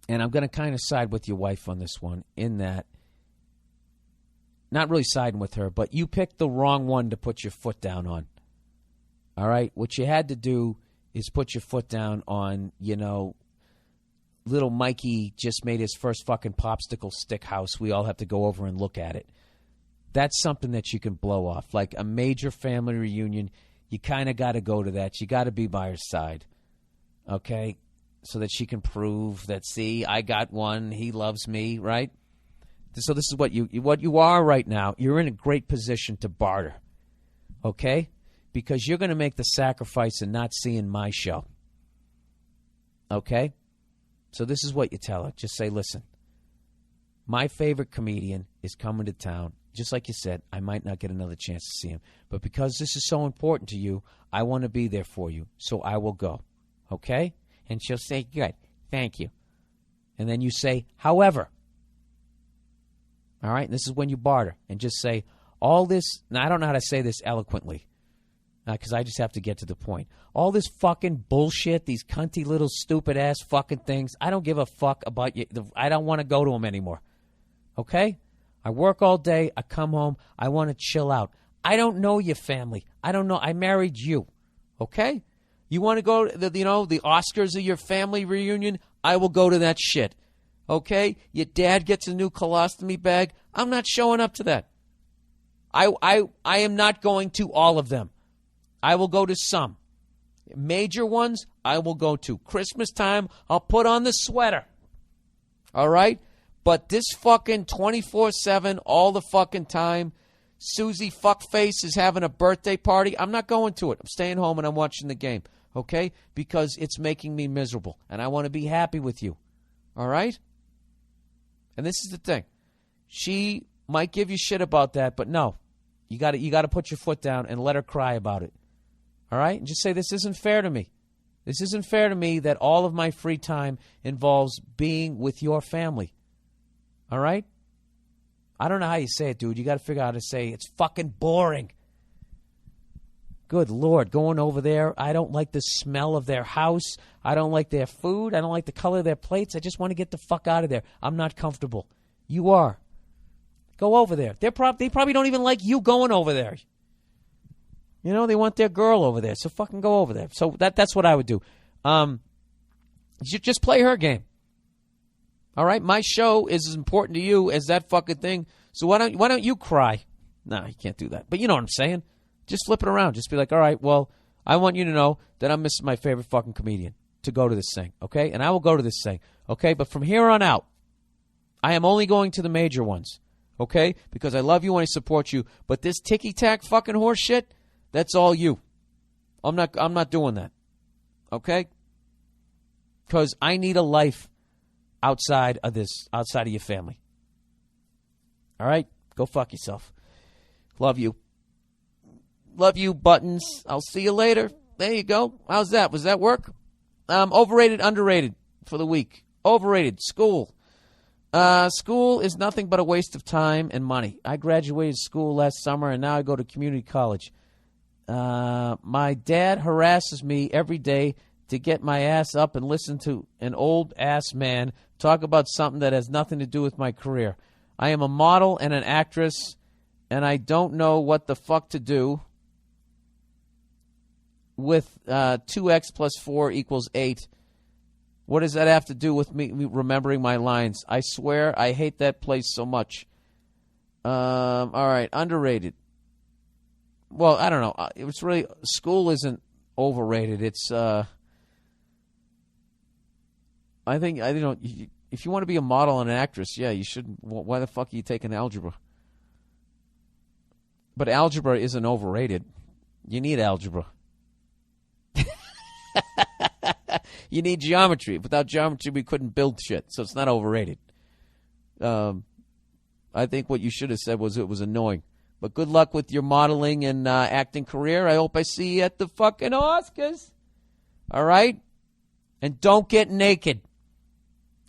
And I'm going to kind of side with your wife on this one in that, not really siding with her, but you picked the wrong one to put your foot down on. All right? What you had to do is put your foot down on, little Mikey just made his first fucking popsicle stick house. We all have to go over and look at it. That's something that you can blow off. Like a major family reunion, you kind of got to go to that. You got to be by her side. Okay? So that she can prove that, see, I got one, he loves me, right? So this is what you are right now. You're in a great position to barter, okay? Because you're going to make the sacrifice and not seeing my show, okay? So this is what you tell her. Just say, listen, my favorite comedian is coming to town. Just like you said, I might not get another chance to see him. But because this is so important to you, I want to be there for you, so I will go, okay? And she'll say, good, thank you. And then you say, however. All right? And this is when you barter. And just say, all this, now I don't know how to say this eloquently, because I just have to get to the point. All this fucking bullshit, these cunty little stupid-ass fucking things, I don't give a fuck about you. I don't want to go to them anymore. Okay? I work all day. I come home. I want to chill out. I don't know your family. I don't know. I married you. Okay? You want to go to the Oscars of your family reunion? I will go to that shit. Okay? Your dad gets a new colostomy bag. I'm not showing up to that. I am not going to all of them. I will go to some. Major ones, I will go to. Christmas time, I'll put on the sweater. All right? But this fucking 24/7, all the fucking time, Susie Fuckface is having a birthday party. I'm not going to it. I'm staying home and I'm watching the game. Okay? Because it's making me miserable. And I want to be happy with you. All right? And this is the thing. She might give you shit about that, but no. You got to put your foot down and let her cry about it. All right? And just say, this isn't fair to me. This isn't fair to me that all of my free time involves being with your family. All right? I don't know how you say it, dude. You got to figure out how to say it's fucking boring. Good Lord, going over there. I don't like the smell of their house. I don't like their food. I don't like the color of their plates. I just want to get the fuck out of there. I'm not comfortable. You are. Go over there. They probably don't even like you going over there. You know, they want their girl over there, so fucking go over there. So that's what I would do. Just play her game. All right? My show is as important to you as that fucking thing, so why don't you cry? No, you can't do that. But you know what I'm saying? Just flip it around. Just be like, all right, well, I want you to know that I'm missing my favorite fucking comedian to go to this thing, okay? And I will go to this thing, okay? But from here on out, I am only going to the major ones, okay? Because I love you and I support you. But this ticky-tack fucking horse shit, that's all you. I'm not doing that. Okay? Because I need a life outside of your family. All right? Go fuck yourself. Love you. Love you, Buttons. I'll see you later. There you go. How's that? Was that work? Overrated, underrated for the week. Overrated. School. School is nothing but a waste of time and money. I graduated school last summer, and now I go to community college. My dad harasses me every day to get my ass up and listen to an old-ass man talk about something that has nothing to do with my career. I am a model and an actress, and I don't know what the fuck to do with 2x plus 4 equals 8. What does that have to do with me remembering my lines? I swear I hate that place so much. All right, underrated. Well, I don't know. It's really, school isn't overrated. It's, I think, if you want to be a model and an actress, yeah, you should. Why the fuck are you taking algebra? But algebra isn't overrated. You need algebra. You need geometry. Without geometry, we couldn't build shit, so it's not overrated. I think what you should have said was it was annoying. But good luck with your modeling and acting career. I hope I see you at the fucking Oscars. All right? And don't get naked.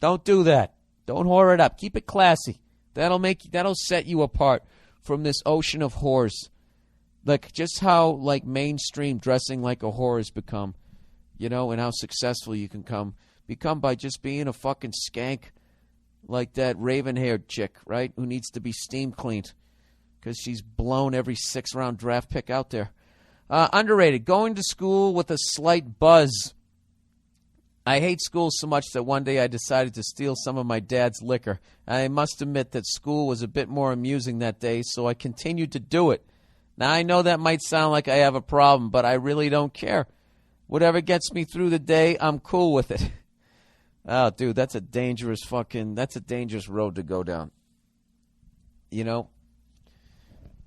Don't do that. Don't whore it up. Keep it classy. That'll set you apart from this ocean of whores. Like just how like mainstream dressing like a whore has become, you know, and how successful you can become by just being a fucking skank like that raven-haired chick, right? Who needs to be steam cleaned. Because she's blown every 6th-round draft pick out there. Underrated. Going to school with a slight buzz. I hate school so much that one day I decided to steal some of my dad's liquor. I must admit that school was a bit more amusing that day, so I continued to do it. Now, I know that might sound like I have a problem, but I really don't care. Whatever gets me through the day, I'm cool with it. Oh, dude, that's a dangerous road to go down. You know?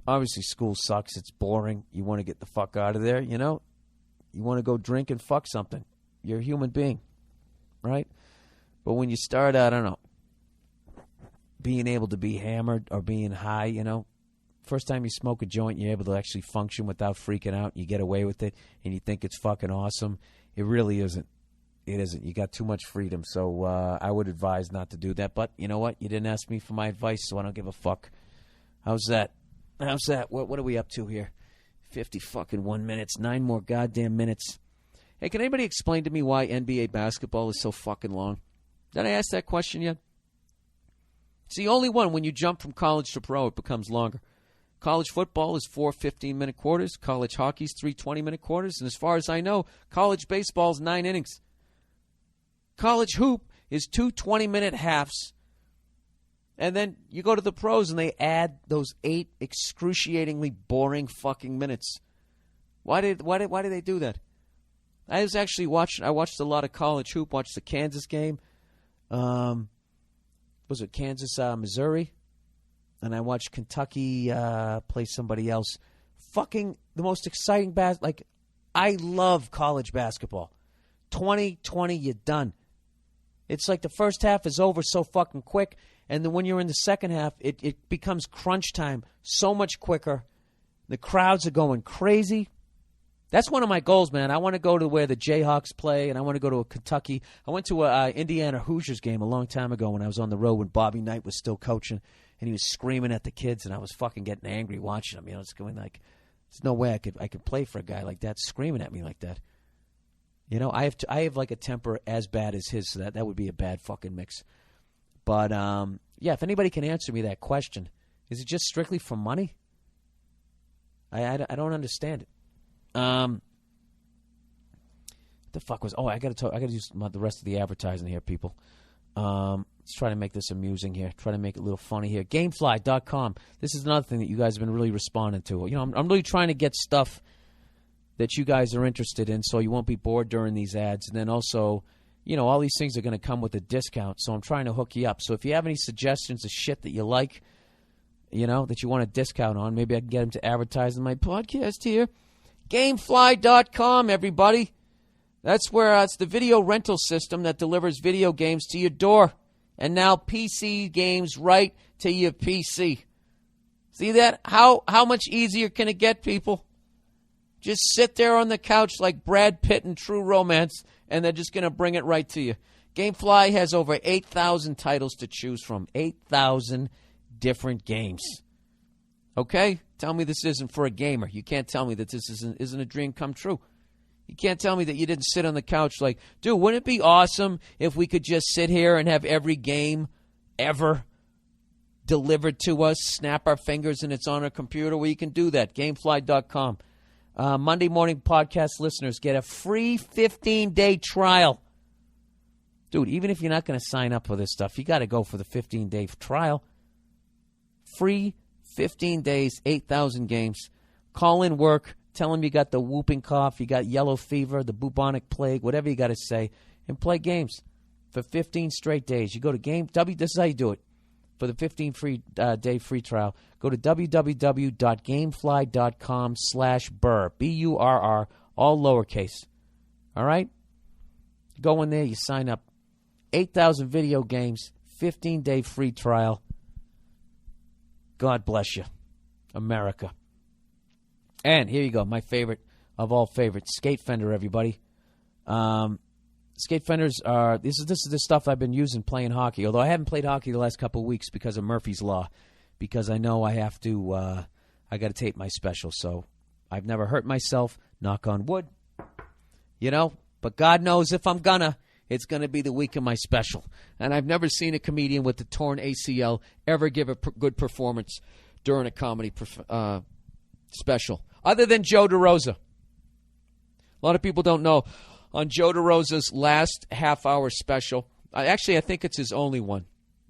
Obviously, school sucks. It's boring. You want to get the fuck out of there, you know? You want to go drink and fuck something. You're a human being, right? But when you start, I don't know, being able to be hammered or being high, you know, first time you smoke a joint, you're able to actually function without freaking out. You get away with it, and you think it's fucking awesome. It really isn't. It isn't. You got too much freedom, so I would advise not to do that. But you know what? You didn't ask me for my advice, so I don't give a fuck. How's that? How's that? What are we up to here? 50 fucking 1 minutes. 9 more goddamn minutes. Hey, can anybody explain to me why NBA basketball is so fucking long? Did I ask that question yet? It's the only one when you jump from college to pro, it becomes longer. College football is 4 15-minute quarters. College hockey's 3 20-minute quarters. And as far as I know, college baseball's 9 innings. College hoop is 2 20-minute halves. And then you go to the pros and they add those 8 excruciatingly boring fucking minutes. Why did they do that? I watched a lot of college hoop, watched the Kansas game. Was it Kansas, Missouri? And I watched Kentucky play somebody else. Fucking the most exciting I love college basketball. 20-20, you're done. It's like the first half is over so fucking quick, and then when you're in the second half, it becomes crunch time so much quicker. The crowds are going crazy. That's one of my goals, man. I want to go to where the Jayhawks play, and I want to go to a Kentucky. I went to a Indiana Hoosiers game a long time ago when I was on the road when Bobby Knight was still coaching, and he was screaming at the kids, and I was fucking getting angry watching him. It's going like, there's no way I could play for a guy like that screaming at me like that. I have like a temper as bad as his, so that would be a bad fucking mix. But yeah, if anybody can answer me that question, is it just strictly for money? I don't understand it. What the fuck was? Oh, I got to use the rest of the advertising here, people. Let's try to make this amusing here. Try to make it a little funny here. Gamefly.com. This is another thing that you guys have been really responding to. I'm really trying to get stuff that you guys are interested in, so you won't be bored during these ads. And then also, all these things are going to come with a discount, so I'm trying to hook you up. So if you have any suggestions of shit that you like, that you want a discount on, maybe I can get them to advertise in my podcast here. Gamefly.com, everybody. That's where it's the video rental system that delivers video games to your door. And now PC games right to your PC. See that? How much easier can it get, people? Just sit there on the couch like Brad Pitt in True Romance, and they're just going to bring it right to you. Gamefly has over 8,000 titles to choose from. 8,000 different games. Okay? Tell me this isn't for a gamer. You can't tell me that this isn't a dream come true. You can't tell me that you didn't sit on the couch like, dude, wouldn't it be awesome if we could just sit here and have every game ever delivered to us, snap our fingers, and it's on our computer? Well, you can do that. Gamefly.com. Monday morning podcast listeners get a free 15-day trial. Dude, even if you're not going to sign up for this stuff, you got to go for the 15-day trial. Free 15 days, 8,000 games. Call in work. Tell them you got the whooping cough, you got yellow fever, the bubonic plague, whatever you got to say, and play games for 15 straight days. You go to this is how you do it. For the 15-day free trial, go to www.gamefly.com/Burr, Burr, all lowercase. All right? Go in there, you sign up. 8,000 video games, 15-day free trial. God bless you, America. And here you go, my favorite of all favorites, Skate Fender, everybody. Skate Fenders are, this is the stuff I've been using playing hockey, although I haven't played hockey the last couple of weeks because of Murphy's Law, because I know I have to, I got to tape my special, so I've never hurt myself, knock on wood, but God knows if I'm it's going to be the week of my special. And I've never seen a comedian with the torn ACL ever give a good performance during a comedy special, other than Joe DeRosa. A lot of people don't know. On Joe DeRosa's last half-hour special, I think it's his only one.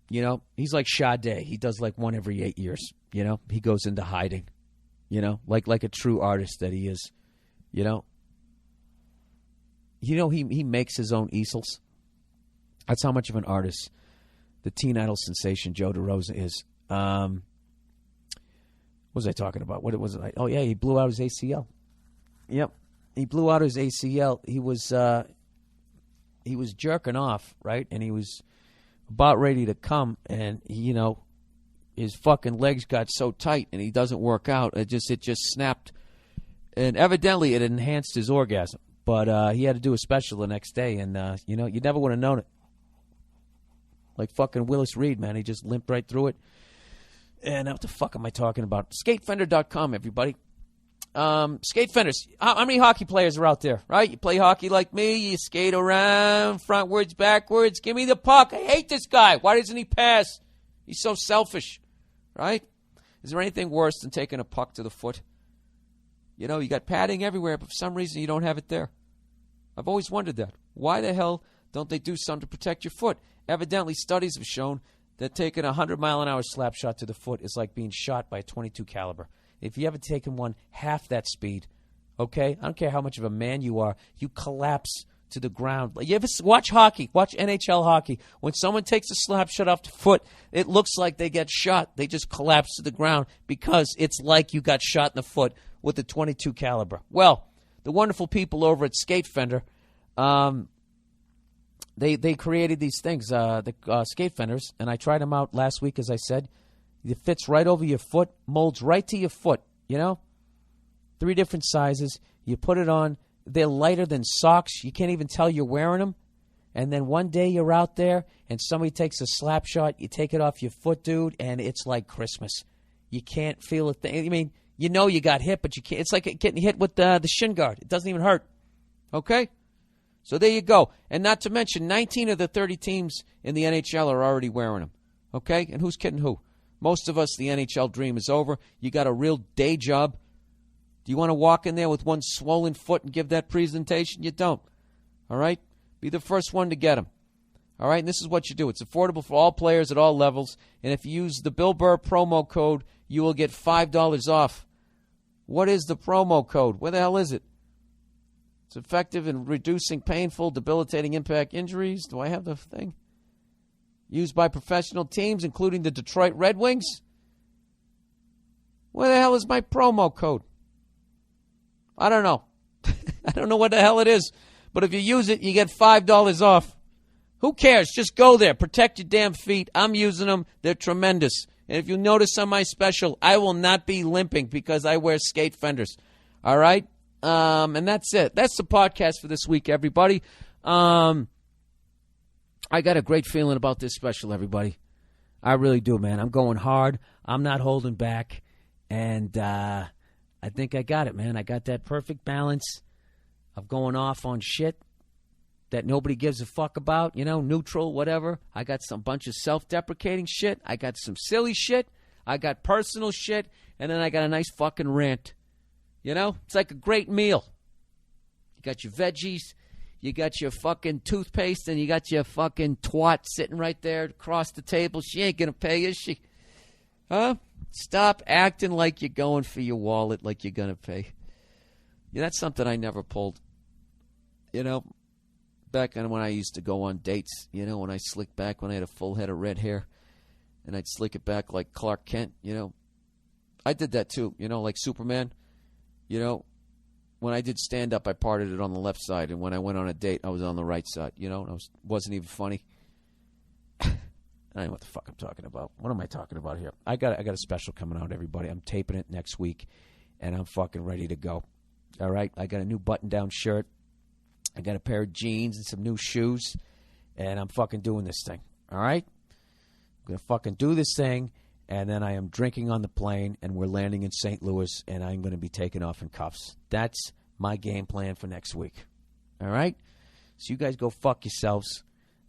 He's like Sade. He does like one every 8 years. He goes into hiding. Like a true artist that he is. He makes his own easels. That's how much of an artist the teen idol sensation Joe DeRosa is. What was I talking about? What was it? Oh, yeah, he blew out his ACL. Yep. He blew out his ACL. He was jerking off, right? And he was about ready to come, and his fucking legs got so tight, and he doesn't work out. It just snapped, and evidently it enhanced his orgasm. But he had to do a special the next day, and you never would have known it. Like fucking Willis Reed, man, he just limped right through it. And what the fuck am I talking about? Skatefender.com, everybody. Skate Fenders. How many hockey players are out there, right? You play hockey like me. You skate around, frontwards, backwards. Give me the puck. I hate this guy. Why doesn't he pass? He's so selfish, right? Is there anything worse than taking a puck to the foot? You know, you got padding everywhere, but for some reason you don't have it there. I've always wondered that. Why the hell don't they do something to protect your foot? Evidently, studies have shown that taking a 100-mile-an-hour slap shot to the foot is like being shot by a .22 caliber. If you ever taken one half that speed, okay, I don't care how much of a man you are, you collapse to the ground. You ever watch hockey? Watch NHL hockey. When someone takes a slap shot off the foot, it looks like they get shot. They just collapse to the ground because it's like you got shot in the foot with a .22 caliber. Well, the wonderful people over at Skate Fender, they created these things, the skate fenders, and I tried them out last week, as I said. It fits right over your foot, molds right to your foot, you know? 3 different sizes. You put it on. They're lighter than socks. You can't even tell you're wearing them. And then one day you're out there and somebody takes a slap shot. You take it off your foot, dude, and it's like Christmas. You can't feel a thing. I mean, you know you got hit, but you can't. It's like getting hit with the shin guard. It doesn't even hurt. Okay? So there you go. And not to mention, 19 of the 30 teams in the NHL are already wearing them. Okay? And who's kidding who? Most of us, the NHL dream is over. You got a real day job. Do you want to walk in there with one swollen foot and give that presentation? You don't. All right? Be the first one to get them. All right? And this is what you do. It's affordable for all players at all levels. And if you use the Bill Burr promo code, you will get $5 off. What is the promo code? Where the hell is it? It's effective in reducing painful, debilitating impact injuries. Do I have the thing? Used by professional teams, including the Detroit Red Wings. Where the hell is my promo code? I don't know. I don't know what the hell it is. But if you use it, you get $5 off. Who cares? Just go there. Protect your damn feet. I'm using them. They're tremendous. And if you notice on my special, I will not be limping because I wear skate fenders. All right? And that's it. That's the podcast for this week, everybody. I got a great feeling about this special, everybody. I really do, man. I'm going hard. I'm not holding back. And I think I got it, man. I got that perfect balance of going off on shit that nobody gives a fuck about, you know, neutral, whatever. I got some bunch of self-deprecating shit. I got some silly shit. I got personal shit. And then I got a nice fucking rant. You know, it's like a great meal. You got your veggies, you got your fucking toothpaste, and you got your fucking twat sitting right there across the table. She ain't going to pay, is she? Huh? Stop acting like you're going for your wallet like you're going to pay. Yeah, that's something I never pulled. You know, back when I used to go on dates, you know, when I slicked back when I had a full head of red hair, and I'd slick it back like Clark Kent, you know. I did that too, you know, like Superman. You know, when I did stand-up, I parted it on the left side, and when I went on a date, I was on the right side. You know, and wasn't even funny. I don't know what the fuck I'm talking about. What am I talking about here? I got a special coming out, everybody. I'm taping it next week, and I'm fucking ready to go. All right? I got a new button-down shirt. I got a pair of jeans and some new shoes, and I'm fucking doing this thing. All right? I'm going to fucking do this thing. And then I am drinking on the plane, and we're landing in St. Louis, and I'm going to be taken off in cuffs. That's my game plan for next week. All right? So you guys go fuck yourselves.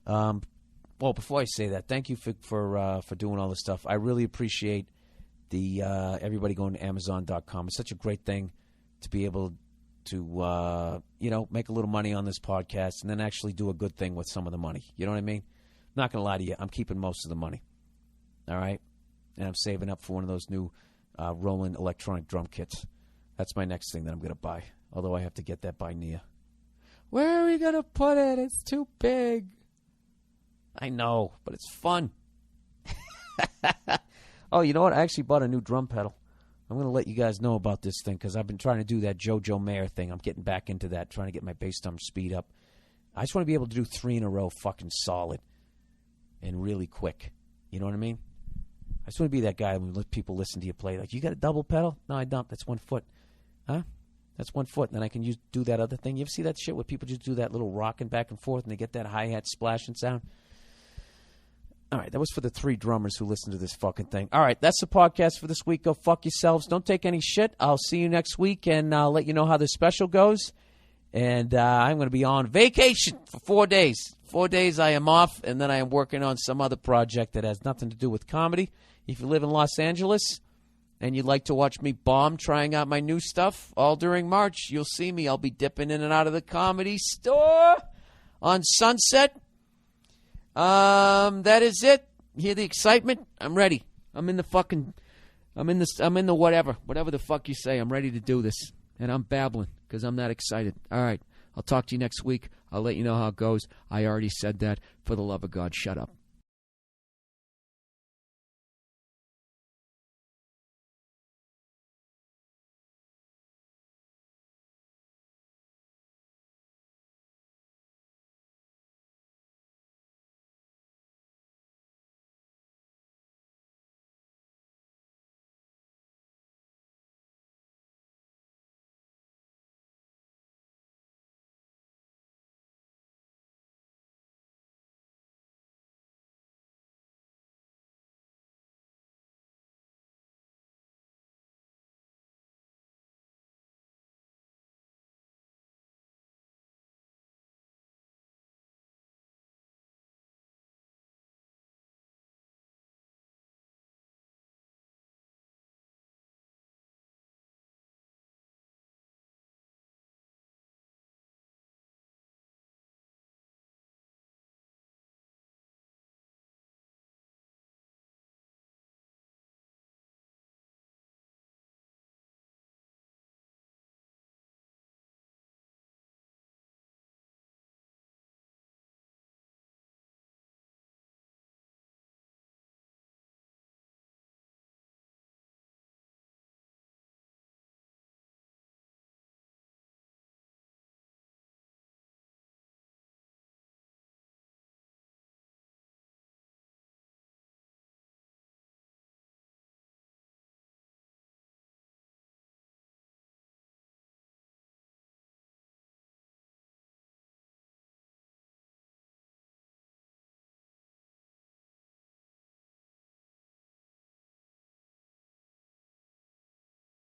Well, before I say that, thank you for doing all this stuff. I really appreciate the everybody going to Amazon.com. It's such a great thing to be able to, you know, make a little money on this podcast and then actually do a good thing with some of the money. You know what I mean? I'm not going to lie to you. I'm keeping most of the money. All right? And I'm saving up for one of those new Roland electronic drum kits. That's my next thing that I'm going to buy. Although I have to get that by Nia. Where are we going to put it? It's too big. I know, but it's fun. Oh, you know what? I actually bought a new drum pedal. I'm going to let you guys know about this thing because I've been trying to do that JoJo Mayer thing. I'm getting back into that, trying to get my bass drum speed up. I just want to be able to do 3 in a row fucking solid and really quick. You know what I mean? I just want to be that guy when people listen to you play. Like, you got a double pedal? No, I don't. That's 1 foot. Huh? That's 1 foot. And then I can do that other thing. You ever see that shit where people just do that little rocking back and forth and they get that hi-hat splashing sound? All right, that was for the 3 drummers who listen to this fucking thing. All right, that's the podcast for this week. Go fuck yourselves. Don't take any shit. I'll see you next week, and I'll let you know how this special goes. And I'm going to be on vacation for 4 days. 4 days I am off, and then I am working on some other project that has nothing to do with comedy. If you live in Los Angeles, and you'd like to watch me bomb trying out my new stuff all during March, you'll see me. I'll be dipping in and out of the Comedy Store on Sunset. That is it. Hear the excitement? I'm ready. I'm in the whatever the fuck you say. I'm ready to do this. And I'm babbling because I'm that excited. All right. I'll talk to you next week. I'll let you know how it goes. I already said that. For the love of God, shut up.